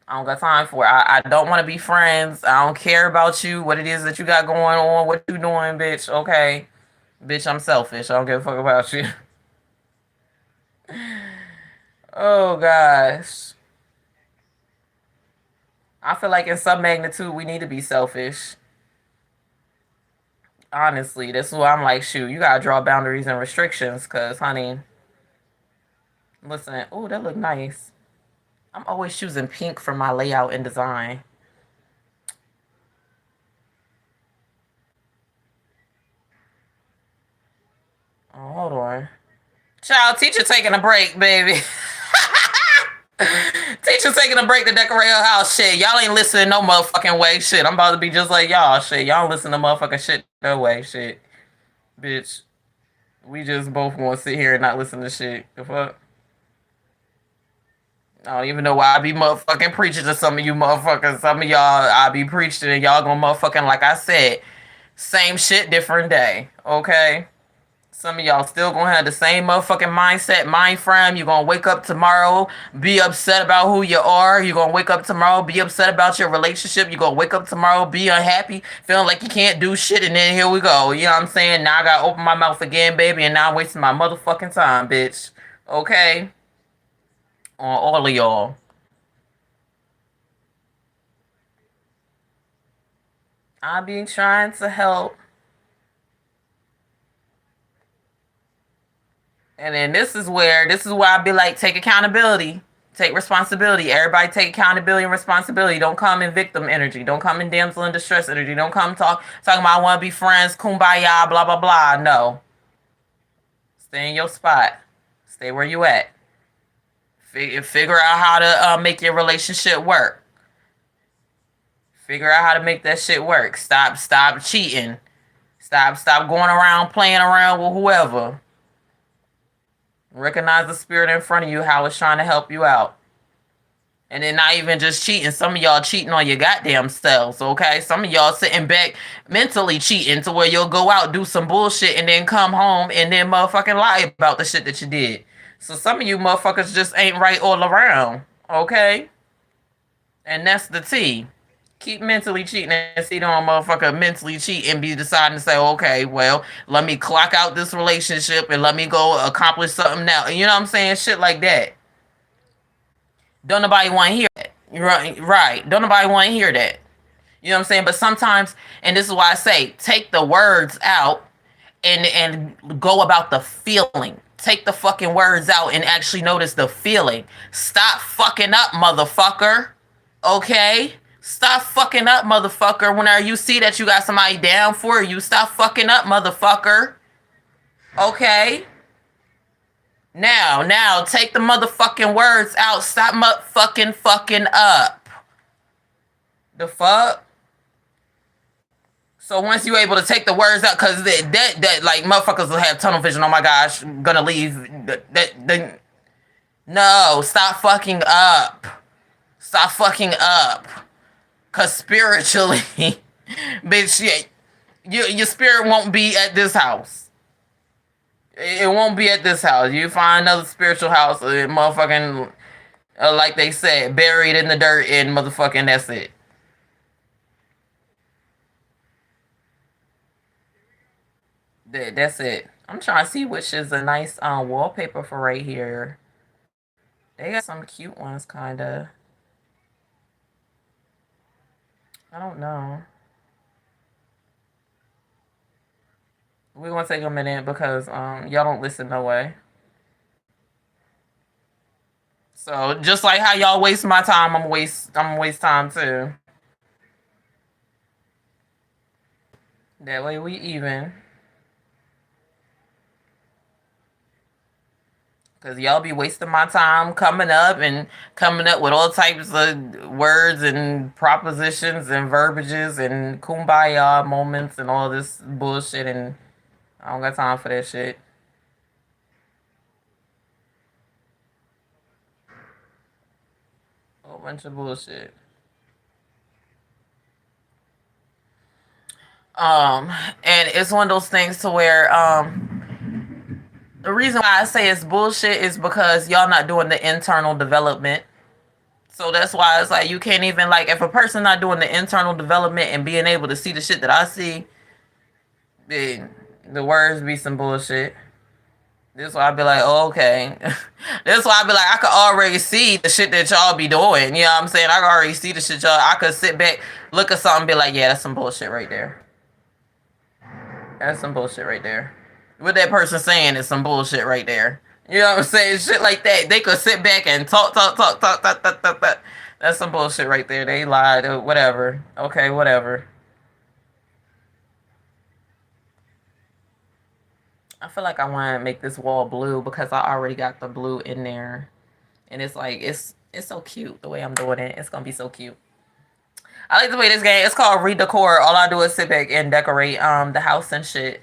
I don't got time for it. I don't want to be friends. I don't care about you, what it is that you got going on, what you doing, bitch. Okay. Bitch, I'm selfish. I don't give a fuck about you. Oh, gosh. I feel like in some magnitude we need to be selfish. Honestly, that's why I'm like, shoot, you gotta draw boundaries and restrictions, cause honey, listen, oh, that look nice. I'm always choosing pink for my layout and design. Oh, hold on. Child, teacher taking a break, baby. Teacher taking a break to decorate her house. Shit, y'all ain't listening no motherfucking way. Shit, I'm about to be just like y'all. Shit, y'all listen to motherfucking shit no way. Shit, bitch. We just both want to sit here and not listen to shit. The fuck? I don't even know why I be motherfucking preaching to some of you motherfuckers. Some of y'all, I be preaching and y'all gonna motherfucking, like I said, same shit, different day. Okay? Some of y'all still gonna have the same motherfucking mindset, mind frame. You're gonna wake up tomorrow, be upset about who you are. You're gonna wake up tomorrow, be upset about your relationship. You're gonna wake up tomorrow, be unhappy, feeling like you can't do shit. And then here we go. You know what I'm saying? Now I gotta open my mouth again, baby, and now I'm wasting my motherfucking time, bitch. Okay? On all of y'all. I be trying to help. And then this is where I be like, take accountability, take responsibility. Everybody take accountability and responsibility. Don't come in victim energy. Don't come in damsel in distress energy. Don't come talking about I want to be friends, kumbaya, blah blah blah. No, stay in your spot. Stay where you at. Figure out how to make your relationship work. Figure out how to make that shit work. Stop cheating. Stop going around playing around with whoever. Recognize the spirit in front of you, how it's trying to help you out. And then not even just cheating. Some of y'all cheating on your goddamn selves, okay? Some of y'all sitting back mentally cheating to where you'll go out, do some bullshit, and then come home and then motherfucking lie about the shit that you did. So some of you motherfuckers just ain't right all around, okay? And that's the T. Keep mentally cheating and see don't motherfucker mentally cheat and be deciding to say, okay, well, let me clock out this relationship and let me go accomplish something now. You know what I'm saying? Shit like that. Don't nobody want to hear that. Right. Don't nobody want to hear that. You know what I'm saying? But sometimes, and this is why I say, take the words out and go about the feeling. Take the fucking words out and actually notice the feeling. Stop fucking up, motherfucker. Okay? Stop fucking up, motherfucker. Whenever you see that you got somebody down for you, stop fucking up, motherfucker. Okay? Now, take the motherfucking words out. Stop fucking up. The fuck? So once you're able to take the words out, because that like motherfuckers will have tunnel vision. Oh my gosh, gonna leave. No, stop fucking up. Stop fucking up. Cause spiritually, bitch, your spirit won't be at this house. It won't be at this house. You find another spiritual house, motherfucking, like they said, buried in the dirt, and motherfucking that's it. That's it. I'm trying to see which is a nice wallpaper for right here. They got some cute ones, kinda. I don't know. We're gonna take a minute because y'all don't listen no way. So just like how y'all waste my time, I'm gonna waste time too. That way we even. Cause y'all be wasting my time coming up with all types of words and propositions and verbiages and kumbaya moments and all this bullshit, and I don't got time for that shit. A whole bunch of bullshit. And it's one of those things to where the reason why I say it's bullshit is because y'all not doing the internal development. So that's why it's like you can't even, like, if a person not doing the internal development and being able to see the shit that I see, then the words be some bullshit. This why I be like, oh, okay. This why I be like, I could already see the shit that y'all be doing. You know what I'm saying? I could already see the shit y'all. I could sit back, look at something, and be like, yeah, that's some bullshit right there. That's some bullshit right there. What that person saying is some bullshit right there. You know what I'm saying? Shit like that. They could sit back and talk. That's some bullshit right there. They lied. Whatever. Okay, whatever. I feel like I want to make this wall blue because I already got the blue in there. And it's like, it's so cute the way I'm doing it. It's going to be so cute. I like the way this game, it's called Redecor. All I do is sit back and decorate the house and shit.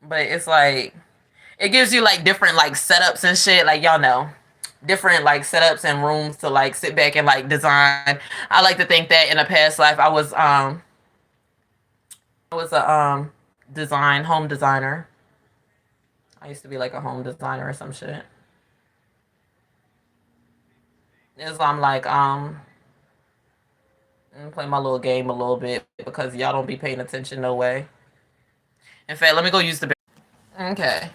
But it's like, it gives you like different like setups and shit. Like, y'all know, different like setups and rooms to like sit back and like design. I like to think that in a past life I was a home designer. I used to be like a home designer or some shit. Is I'm like play my little game a little bit because y'all don't be paying attention no way. In fact, let me go use the. Okay.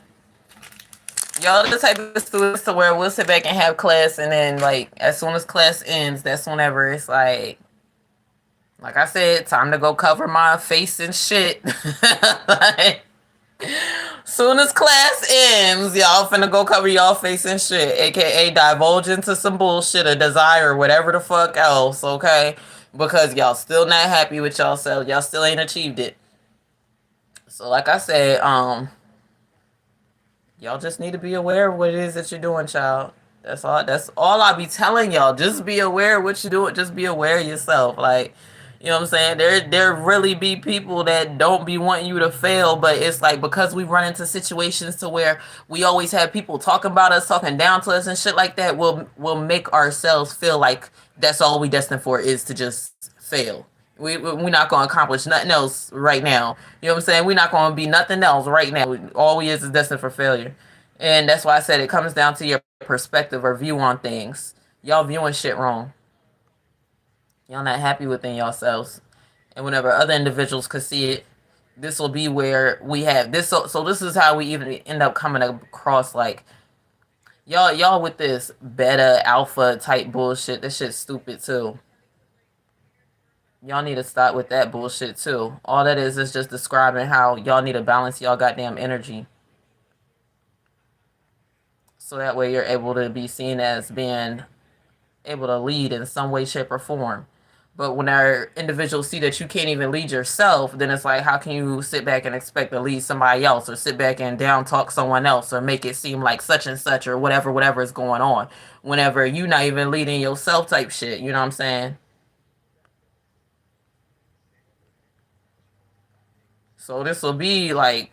Y'all the type of students to where we'll sit back and have class, and then like as soon as class ends, that's whenever it's like Like I said, time to go cover my face and shit. Like, soon as class ends, y'all finna go cover y'all face and shit, aka divulge into some bullshit or desire, whatever the fuck else, okay? Because y'all still not happy with y'all still ain't achieved it. So like I said, y'all just need to be aware of what it is that you're doing, child. That's all I be telling y'all. Just be aware of what you're doing. Just be aware of yourself. Like, you know what I'm saying? There really be people that don't be wanting you to fail, but it's like because we run into situations to where we always have people talking about us, talking down to us and shit like that, we'll make ourselves feel like that's all we destined for is to just fail. We're not going to accomplish nothing else right now. You know what I'm saying? We're not going to be nothing else right now. All we is destined for failure. And that's why I said it comes down to your perspective or view on things. Y'all viewing shit wrong. Y'all not happy within yourselves. And whenever other individuals could see it, this will be where we have this. So this is how we even end up coming across like y'all with this beta alpha type bullshit. This shit's stupid too. Y'all need to stop with that bullshit too. All that is just describing how y'all need to balance y'all goddamn energy. So that way you're able to be seen as being able to lead in some way, shape, or form. But when our individuals see that you can't even lead yourself, then it's like, how can you sit back and expect to lead somebody else, or sit back and down talk someone else, or make it seem like such and such, or whatever is going on, whenever you not even leading yourself type shit. You know what I'm saying? So this will be like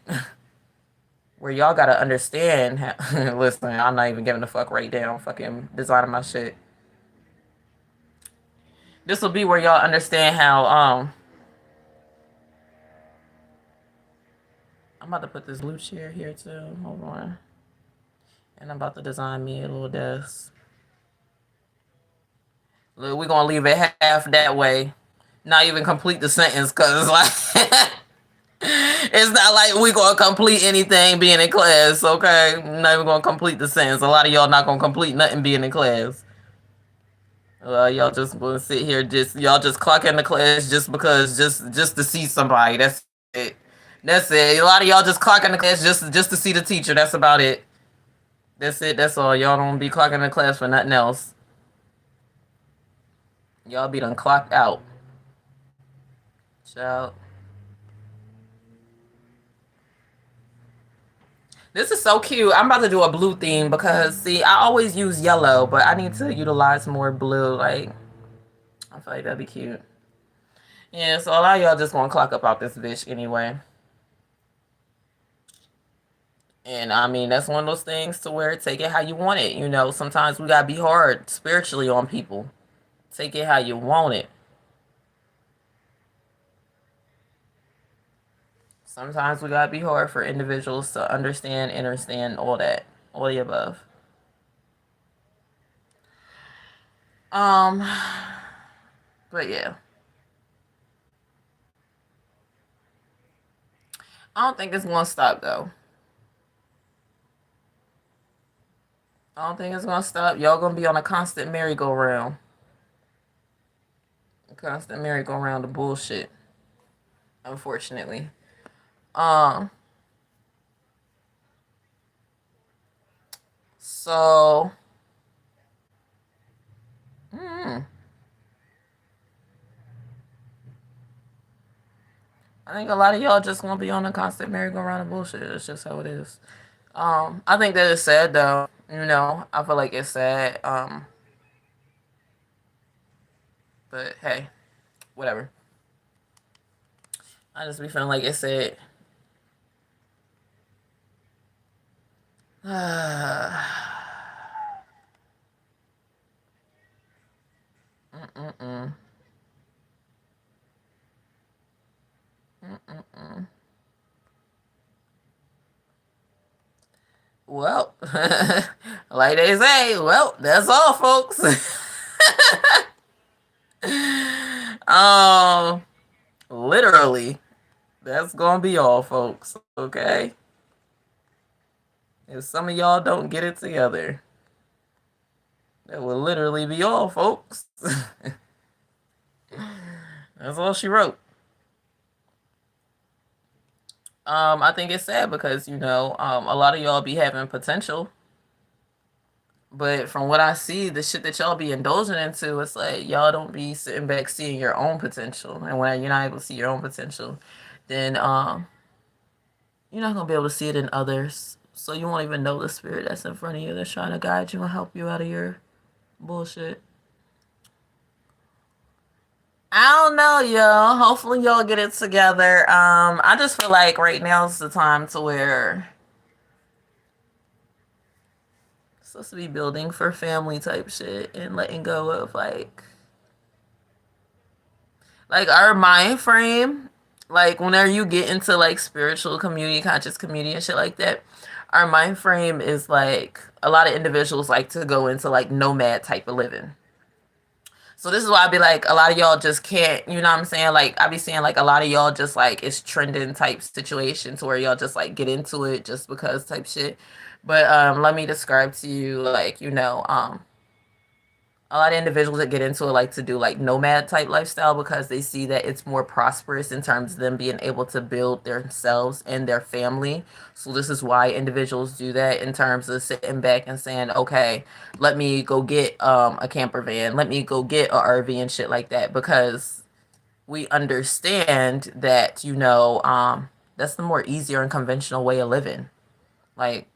where y'all gotta understand. Listen, I'm not even giving a fuck right now. Fucking designing my shit. This will be where y'all understand how I'm about to put this blue chair here too. Hold on. And I'm about to design me a little desk. Look, we're gonna leave it half that way. Not even complete the sentence, cause like it's not like we gonna complete anything being in class, okay? Not even gonna complete the sentence. A lot of y'all not gonna complete nothing being in class. Y'all just gonna sit here, just y'all just clock in the class just because, just to see somebody. That's it. That's it. A lot of y'all just clock in the class just to see the teacher. That's about it. That's it. That's all. Y'all don't be clocking the class for nothing else. Y'all be done clocked out. Child. This is so cute. I'm about to do a blue theme because, see, I always use yellow, but I need to utilize more blue. Like, I feel like that'd be cute. Yeah, so a lot of y'all just want to clock up out this bitch anyway. And I mean, that's one of those things to where take it how you want it. You know, sometimes we gotta be hard spiritually on people. Take it how you want it. Sometimes we gotta be hard for individuals to understand all that, all the above. Um, but yeah, I don't think it's gonna stop though. I don't think it's gonna stop. Y'all gonna be on a constant merry-go-round. A constant merry-go-round of bullshit. Unfortunately. Um, so hmm, I think a lot of y'all just gonna be on a constant merry-go-round of bullshit. It's just how it is. I think that it's sad though. You know, I feel like it's sad. But hey, whatever. I just be feeling like it's sad. Mm-mm-mm. Mm-mm-mm. Well, like they say, well, that's all, folks. um, literally, that's gonna be all, folks. Okay. If some of y'all don't get it together, that will literally be all, folks. That's all she wrote. I think it's sad because a lot of y'all be having potential, but from what I see, the shit that y'all be indulging into, it's like y'all don't be sitting back seeing your own potential, and when you're not able to see your own potential, then you're not gonna be able to see it in others. So you won't even know the spirit that's in front of you that's trying to guide you and help you out of your bullshit. I don't know, y'all. Hopefully y'all get it together. I just feel like right now is the time to where it's supposed to be building for family type shit and letting go of like our mind frame. Like whenever you get into like spiritual community, conscious community and shit like that, our mind frame is like a lot of individuals like to go into like nomad type of living. So this is why I be like, a lot of y'all just can't, you know what I'm saying? Like I be saying like a lot of y'all just like it's trending type situations where y'all just like get into it just because type shit. But let me describe to you like, a lot of individuals that get into it like to do like nomad type lifestyle because they see that it's more prosperous in terms of them being able to build themselves and their family. So this is why individuals do that in terms of sitting back and saying, okay, let me go get a camper van, let me go get a RV and shit like that, because we understand that that's the more easier and conventional way of living. Like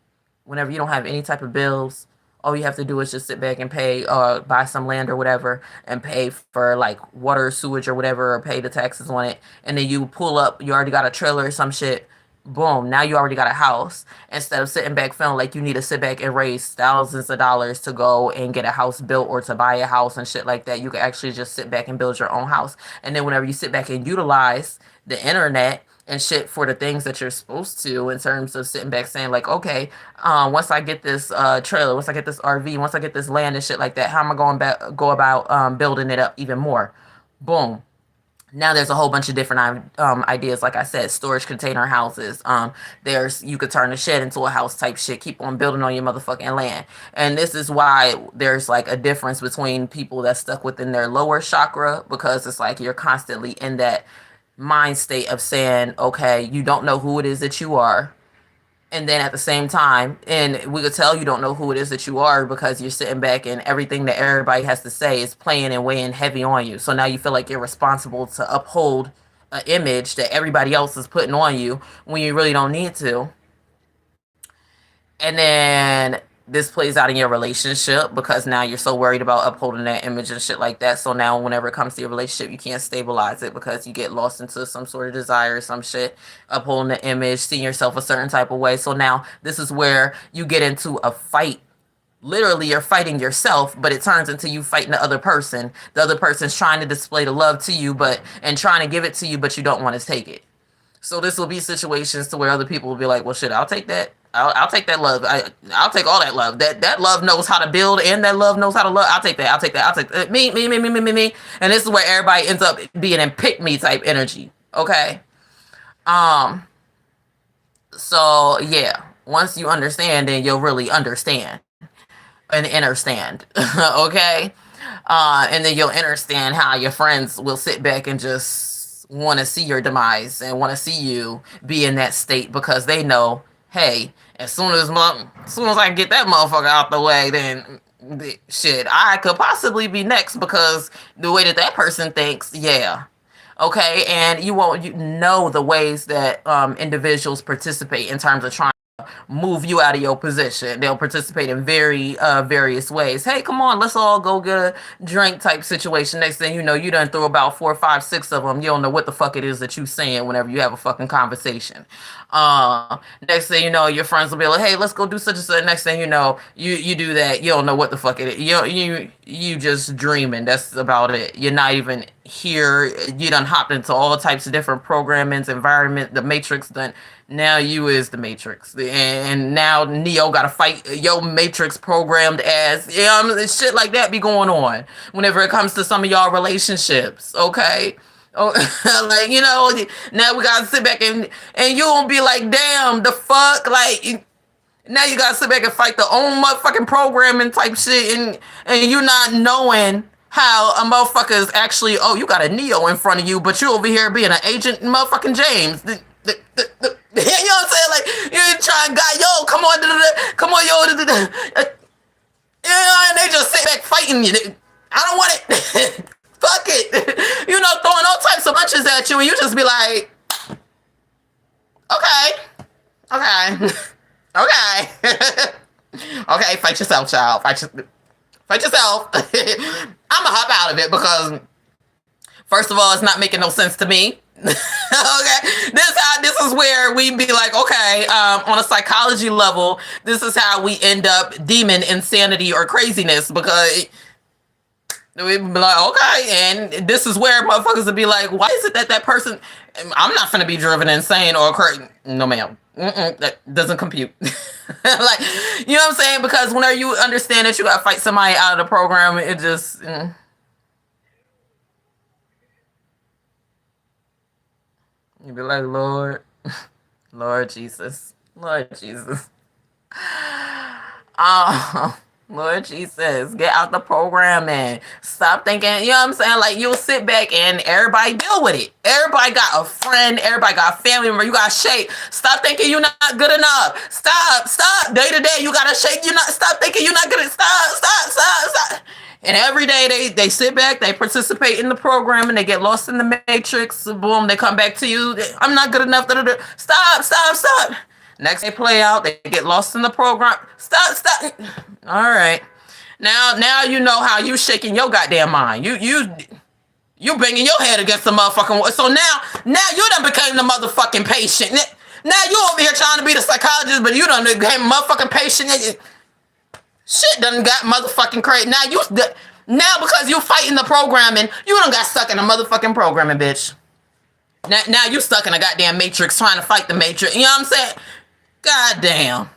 whenever you don't have any type of bills, all you have to do is just sit back and pay, buy some land or whatever, and pay for like water, sewage, or whatever, or pay the taxes on it. And then you pull up, you already got a trailer or some shit. Boom, now you already got a house. Instead of sitting back feeling like you need to sit back and raise thousands of dollars to go and get a house built or to buy a house and shit like that, you can actually just sit back and build your own house. And then whenever you sit back and utilize the internet and shit for the things that you're supposed to, in terms of sitting back saying like, okay, once I get this trailer, once I get this RV, once I get this land and shit like that, how am I going back go about building it up even more? Boom. Now there's a whole bunch of different ideas. Like I said, storage container houses. There's you could turn a shed into a house type shit. Keep on building on your motherfucking land. And this is why there's like a difference between people that's stuck within their lower chakra, because it's like you're constantly in that mind state of saying, okay, you don't know who it is that you are. And then at the same time, and we could tell you don't know who it is that you are because you're sitting back and everything that everybody has to say is playing and weighing heavy on you. So now you feel like you're responsible to uphold an image that everybody else is putting on you when you really don't need to. And then this plays out in your relationship because now you're so worried about upholding that image and shit like that. So now whenever it comes to your relationship, you can't stabilize it because you get lost into some sort of desire or some shit, upholding the image, seeing yourself a certain type of way. So now this is where you get into a fight. Literally, you're fighting yourself, but it turns into you fighting the other person. The other person's trying to display the love to you, but and trying to give it to you, but you don't want to take it. So this will be situations to where other people will be like, well, shit, I'll take that. I'll take that love. I'll take all that love. That love knows how to build, and that love knows how to love. I'll take that. I'll take that. I'll take that. Me. And this is where everybody ends up being in pick me type energy. Okay. Um. So yeah, once you understand, then you'll really understand and understand. Okay. And then you'll understand how your friends will sit back and just want to see your demise and want to see you be in that state because they know, hey, as soon as I get that motherfucker out the way, then shit, I could possibly be next because the way that that person thinks, yeah. Okay, and you know the ways that individuals participate in terms of trying move you out of your position. They'll participate in very various ways. Hey, come on, let's all go get a drink type situation. Next thing you know, you done throw about 4, 5, 6 of them. You don't know what the fuck it is that you saying whenever you have a fucking conversation. Next thing you know, your friends will be like, hey, let's go do such and such. Next thing you know, you do that. You don't know what the fuck it is. You just dreaming. That's about it. You're not even here. You done hopped into all types of different programmings, environment, the matrix done. Now you is the Matrix, and now Neo got to fight your Matrix programmed as shit like that be going on whenever it comes to some of y'all relationships. Okay, oh, like now we gotta sit back and you gonna be like, damn, the fuck, like now you gotta sit back and fight the own motherfucking programming type shit, and you not knowing how a motherfucker is actually, oh, you got a Neo in front of you, but you over here being an Agent motherfucking James. You know what I'm saying? Like, you try and guy, yo, come on, come on, yo, you know, and they just sit back fighting you. I don't want it. Fuck it. You know, throwing all types of punches at you, and you just be like, okay, okay, okay. Okay, fight yourself, child. Fight yourself. I'ma hop out of it because, first of all, it's not making no sense to me. Okay, this is where we be like, okay, on a psychology level, this is how we end up demon insanity or craziness, because we be like, okay, and this is where motherfuckers would be like, why is it that person? I'm not gonna be driven insane or crazy. No, ma'am. That doesn't compute. Like, you know what I'm saying? Because whenever you understand that you gotta fight somebody out of the program, it just you be like, Lord, Lord Jesus, Lord Jesus. Oh, Lord Jesus, get out the program and stop thinking, you know what I'm saying? Like, you'll sit back and everybody deal with it. Everybody got a friend, everybody got a family member, you got shape. Stop thinking you're not good enough. Stop. Day to day, you gotta shake. Stop thinking you're not good enough. Stop. And every day they sit back, they participate in the program, and they get lost in the matrix. Boom, they come back to you. I'm not good enough. Stop. Next they play out, they get lost in the program. Stop. All right. Now you know how you shaking your goddamn mind. You banging your head against the motherfucking wall. So now you done became the motherfucking patient. Now you over here trying to be the psychologist, but you done became motherfucking patient. Shit done got motherfucking crazy. Now because you fighting the programming, you done got stuck in the motherfucking programming, bitch. Now you stuck in a goddamn matrix trying to fight the matrix. You know what I'm saying? Goddamn.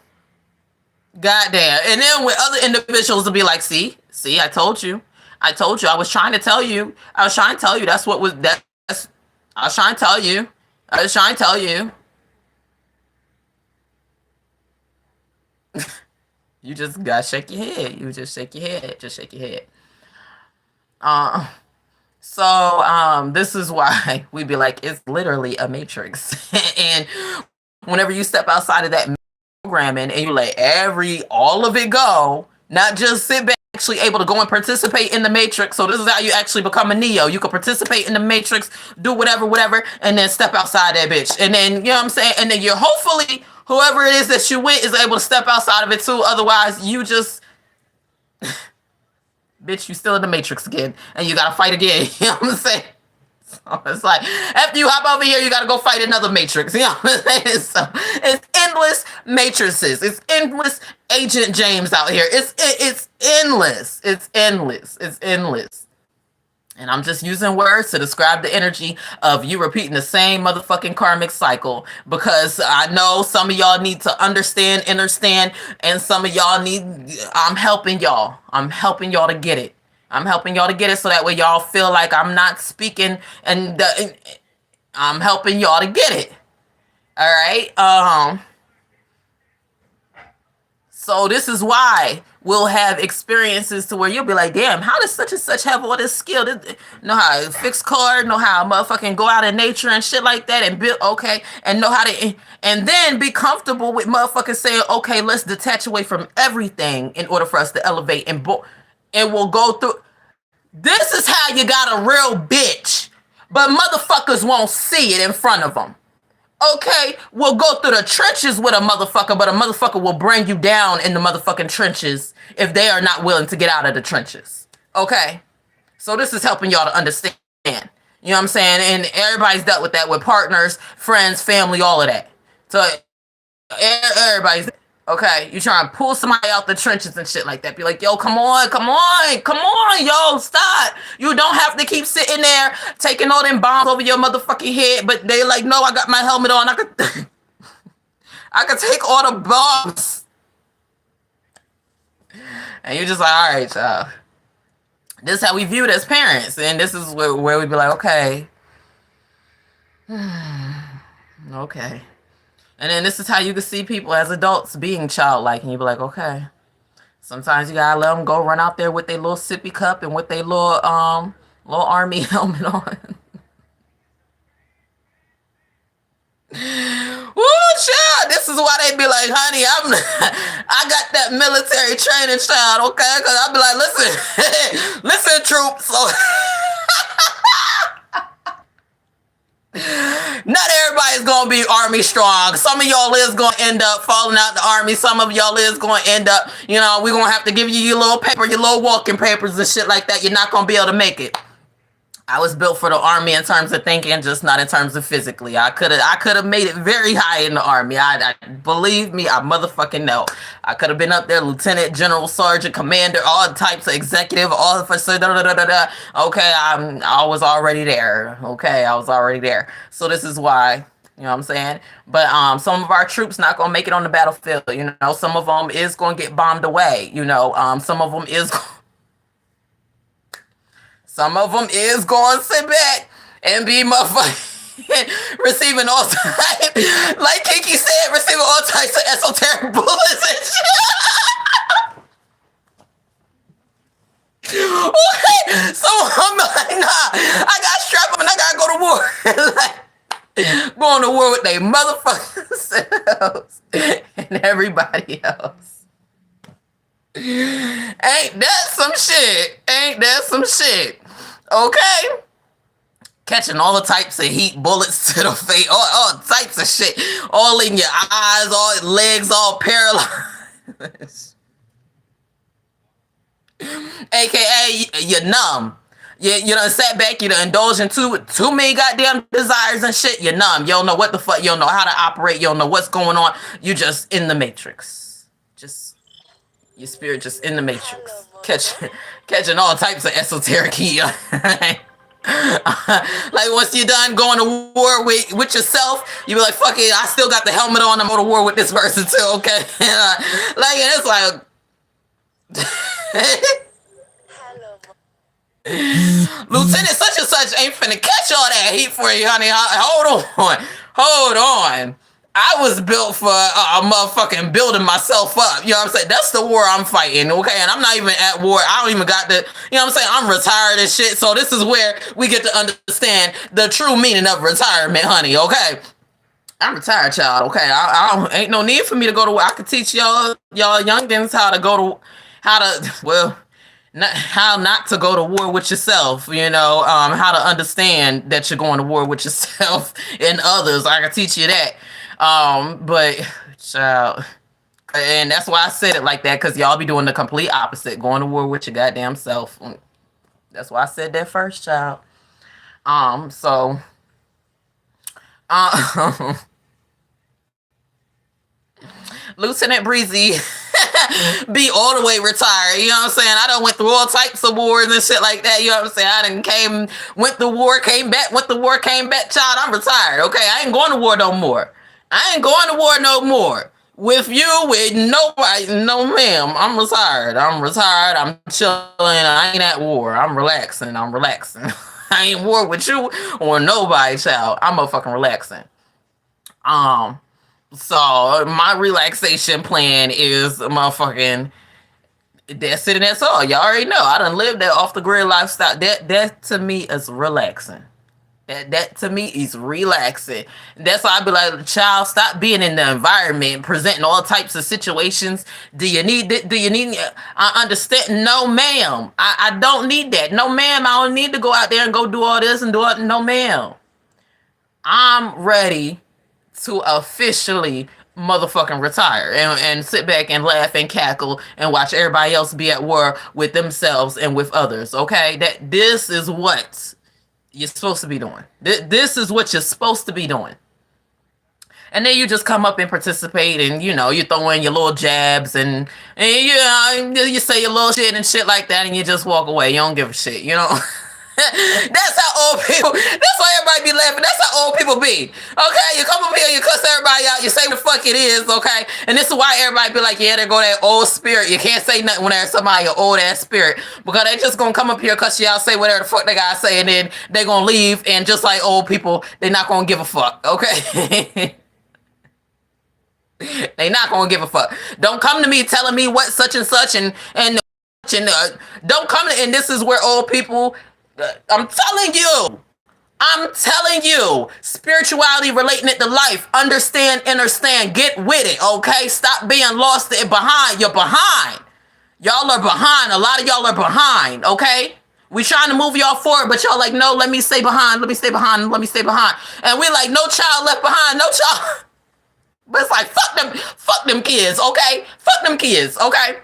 And then with other individuals will be like, see, I told you. I was trying to tell you. That's what was that. I was trying to tell you. You just gotta shake your head. Just shake your head. This is why we be like, it's literally a matrix. And whenever you step outside of that programming and you let all of it go, not just sit back, actually able to go and participate in the matrix. So this is how you actually become a Neo. You can participate in the matrix, do whatever, and then step outside that bitch. And then, you know what I'm saying? And then you're hopefully, whoever it is that you with is able to step outside of it too. Otherwise, you just, bitch, you still in the matrix again. And you gotta fight again. You know what I'm saying? So it's like, after you hop over here, you gotta go fight another matrix. You know what I'm saying? So it's endless matrices. It's endless Agent James out here. It's endless. It's endless. And I'm just using words to describe the energy of you repeating the same motherfucking karmic cycle, because I know some of y'all need to understand, and some of y'all I'm helping y'all. To get it. So that way y'all feel like I'm not speaking, and I'm helping y'all to get it. All right. So this is why we'll have experiences to where you'll be like, damn, how does such and such have all this skill? Know how to fix cars, know how to motherfucking go out in nature and shit like that, and build, okay, and know how to, and then be comfortable with motherfuckers saying, okay, let's detach away from everything in order for us to elevate, and we'll go through. This is how you got a real bitch, but motherfuckers won't see it in front of them. Okay, we'll go through the trenches with a motherfucker, but a motherfucker will bring you down in the motherfucking trenches if they are not willing to get out of the trenches. Okay, so this is helping y'all to understand. You know what I'm saying? And everybody's dealt with that with partners, friends, family, all of that. So everybody's okay. You trying to pull somebody out the trenches and shit like that. Be like, yo, come on, yo, stop. You don't have to keep sitting there taking all them bombs over your motherfucking head. But they like, no, I got my helmet on. I could take all the bombs. And you're just like, all right, y'all. This is how we view it as parents. And this is where we be like, okay. Okay. And then this is how you can see people as adults being childlike. And you be like, okay. Sometimes you gotta let them go run out there with their little sippy cup and with their little army helmet on. Woo, child. This is why they be like, honey, I got that military training, child, okay? Because I be like, listen, listen, troops. So not everybody's gonna be army strong. Some of y'all is gonna end up falling out the army. Some of y'all is gonna end up, we're gonna have to give you your little paper, your little walking papers and shit like that. You're not gonna be able to make it. I was built for the army in terms of thinking, just not in terms of physically. I could have made it very high in the army. I believe me, I motherfucking know. I could have been up there, lieutenant, general, sergeant, commander, all types of executive, officer, da da da da da. Okay, I was already there. Okay, I was already there. So this is why. You know what I'm saying? But some of our troops not gonna make it on the battlefield. Some of them is gonna get bombed away. Some of them is. Some of them is going to sit back and be motherfucking receiving all types, like Kiki said, receiving all types of esoteric bullets and shit. Okay, so I'm like, nah, I got strapped up and I gotta go to war. Like, going to war with they motherfucking selves and everybody else. Ain't that some shit? Ain't that some shit? Okay. Catching all the types of heat, bullets to the face, all types of shit. All in your eyes, all legs, all paralyzed. AKA, you're numb. You done sat back, you done indulged in too many goddamn desires and shit. You're numb. You don't know what the fuck, you don't know how to operate, you don't know what's going on. You just in the matrix. Just, your spirit just in the matrix. Catching all types of esoteric heat. Like once you're done going to war with yourself, you be like, fuck it, I still got the helmet on, I'm going to war with this person too, okay? Like, and it's like Lieutenant such and such ain't finna catch all that heat for you, honey. Hold on. I was built for a motherfucking building myself up. You know what I'm saying? That's the war I'm fighting, okay? And I'm not even at war. I don't even got the, you know what I'm saying? I'm retired and shit. So this is where we get to understand the true meaning of retirement, honey, okay? I'm retired, child, okay? I ain't no need for me to go to war. I could teach y'all youngins how not to go to war with yourself, how to understand that you're going to war with yourself and others. I can teach you that. But child, and that's why I said it like that, because y'all be doing the complete opposite, going to war with your goddamn self. That's why I said that first, child. So Lieutenant Breezy be all the way retired, you know what I'm saying? I done went through all types of wars and shit like that, you know what I'm saying? I done went to war, came back, child, I'm retired, okay? I ain't going to war no more. With you, with nobody, no ma'am. I'm retired. I'm chilling. I ain't at war. I'm relaxing. I ain't war with you or nobody, child. I'm motherfucking relaxing. So my relaxation plan is motherfucking, that's it and that's all. Y'all already know. I done lived that off the grid lifestyle. That to me is relaxing. That to me is relaxing. That's why I be like, child, stop being in the environment, presenting all types of situations. Do you need? I understand. No, ma'am. I don't need that. No, ma'am. I don't need to go out there and go do all this and do it. No, ma'am. I'm ready to officially motherfucking retire and sit back and laugh and cackle and watch everybody else be at war with themselves and with others. Okay, this is what you're supposed to be doing. This is what you're supposed to be doing. And then you just come up and participate, and you throw in your little jabs and you say your little shit and shit like that, and you just walk away. You don't give a shit, That's how old people. That's why everybody be laughing. That's how old people be. Okay, you come up here, you cuss everybody out, you say what the fuck it is. Okay, and this is why everybody be like, yeah, there go that old spirit. You can't say nothing when there's somebody an old ass spirit, because they just gonna come up here, cuss you out, say whatever the fuck they gotta say, and then they gonna leave. And just like old people, they not gonna give a fuck. Okay. They not gonna give a fuck. Don't come to me telling me what such and such and don't come to, and this is where old people. I'm telling you, spirituality relating it to life. Understand, get with it, okay? Stop being lost behind. You're behind. Y'all are behind. A lot of y'all are behind, okay? We trying to move y'all forward, but y'all like, no, let me stay behind. Let me stay behind. Let me stay behind. And we like, no child left behind. No child. But it's like, fuck them kids, okay? Fuck them kids, okay?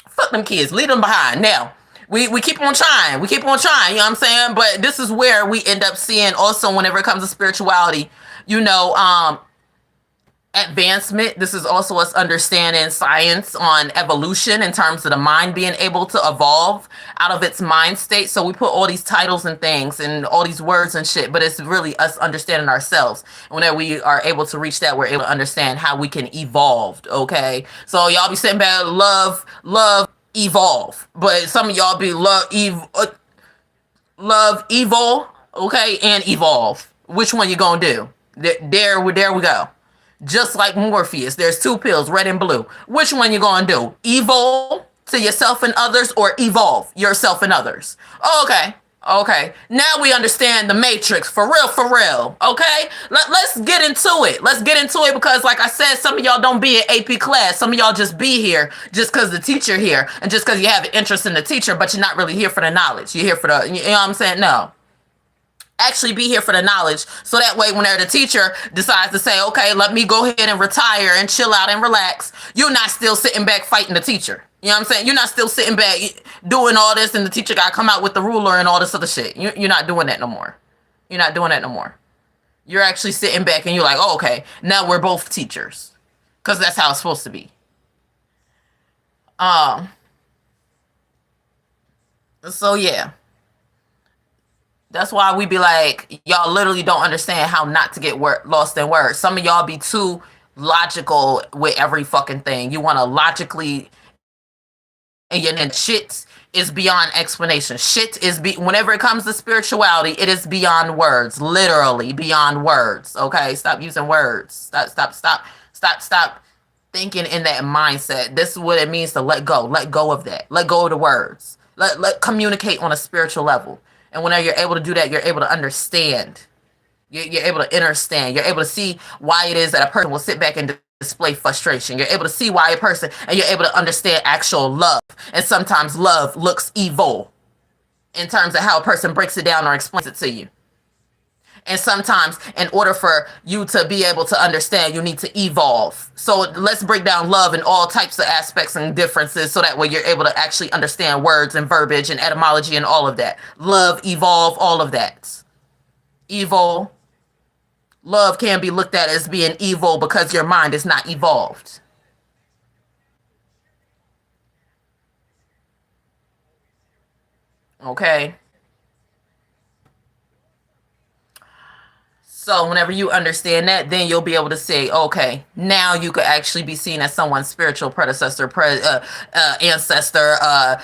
Fuck them kids. Leave them behind. Now, we keep on trying. We keep on trying, you know what I'm saying? But this is where we end up seeing also whenever it comes to spirituality, advancement. This is also us understanding science on evolution in terms of the mind being able to evolve out of its mind state. So we put all these titles and things and all these words and shit, but it's really us understanding ourselves. And whenever we are able to reach that, we're able to understand how we can evolve. Okay, so y'all be sitting back, love, evolve, but some of y'all be love, evil, okay, and evolve. Which one you gonna do? There we go. Just like Morpheus, there's two pills, red and blue. Which one you gonna do? Evolve to yourself and others, or evolve yourself and others? Okay. Now we understand the Matrix for real. Okay, let's get into it. Let's get into it because, like I said, some of y'all don't be in AP class. Some of y'all just be here just because the teacher here, and just because you have an interest in the teacher, but you're not really here for the knowledge. You're here for the, you know what I'm saying? No. Actually be here for the knowledge, so that way whenever the teacher decides to say, okay, let me go ahead and retire and chill out and relax, you're not still sitting back fighting the teacher. You know what I'm saying? You're not still sitting back doing all this and the teacher got to come out with the ruler and all this other shit. You're not doing that no more. You're not doing that no more. You're actually sitting back and you're like, oh, okay, now we're both teachers, because that's how it's supposed to be. So yeah. That's why we be like, y'all literally don't understand how not to get lost in words. Some of y'all be too logical with every fucking thing. You want to logically, and shit is beyond explanation. Shit is whenever it comes to spirituality, it is beyond words, literally beyond words. Okay, stop using words. Stop thinking in that mindset. This is what it means to let go of that. Let go of the words. Let communicate on a spiritual level. And whenever you're able to do that, you're able to understand. You're able to understand. You're able to see why it is that a person will sit back and display frustration. You're able to see why a person, and you're able to understand actual love. And sometimes love looks evil in terms of how a person breaks it down or explains it to you. And sometimes in order for you to be able to understand, you need to evolve. So let's break down love in all types of aspects and differences, so that way you're able to actually understand words and verbiage and etymology and all of that. Love, evolve, all of that. Evil. Love can be looked at as being evil because your mind is not evolved. Okay. So whenever you understand that, then you'll be able to say, okay, now you could actually be seen as someone's spiritual predecessor, ancestor,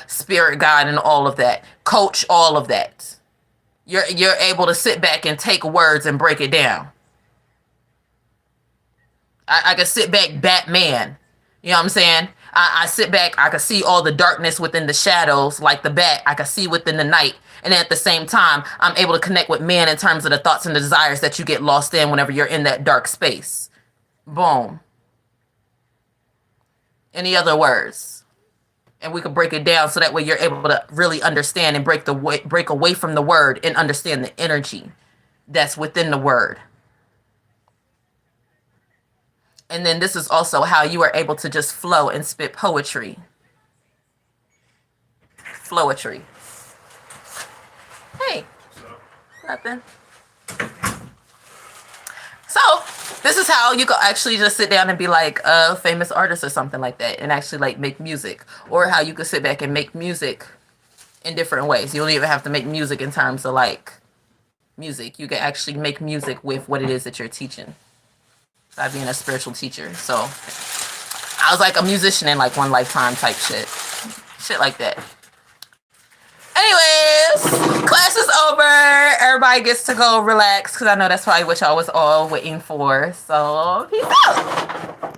spirit guide, and all of that. Coach, all of that. You're able to sit back and take words and break it down. I can sit back, Batman. You know what I'm saying? I sit back, I can see all the darkness within the shadows, like the bat. I can see within the night. And at the same time, I'm able to connect with man in terms of the thoughts and the desires that you get lost in whenever you're in that dark space. Boom. Any other words? And we could break it down so that way you're able to really understand and break away from the word and understand the energy that's within the word. And then this is also how you are able to just flow and spit poetry. Flowetry. Hey, nothing. So this is how you could actually just sit down and be like a famous artist or something like that, and actually like make music, or how you could sit back and make music in different ways. You don't even have to make music in terms of like music. You can actually make music with what it is that you're teaching by being a spiritual teacher. So I was like a musician in like one lifetime type shit like that. Anyways, class is over. Everybody gets to go relax, because I know that's probably what y'all was all waiting for. So peace out.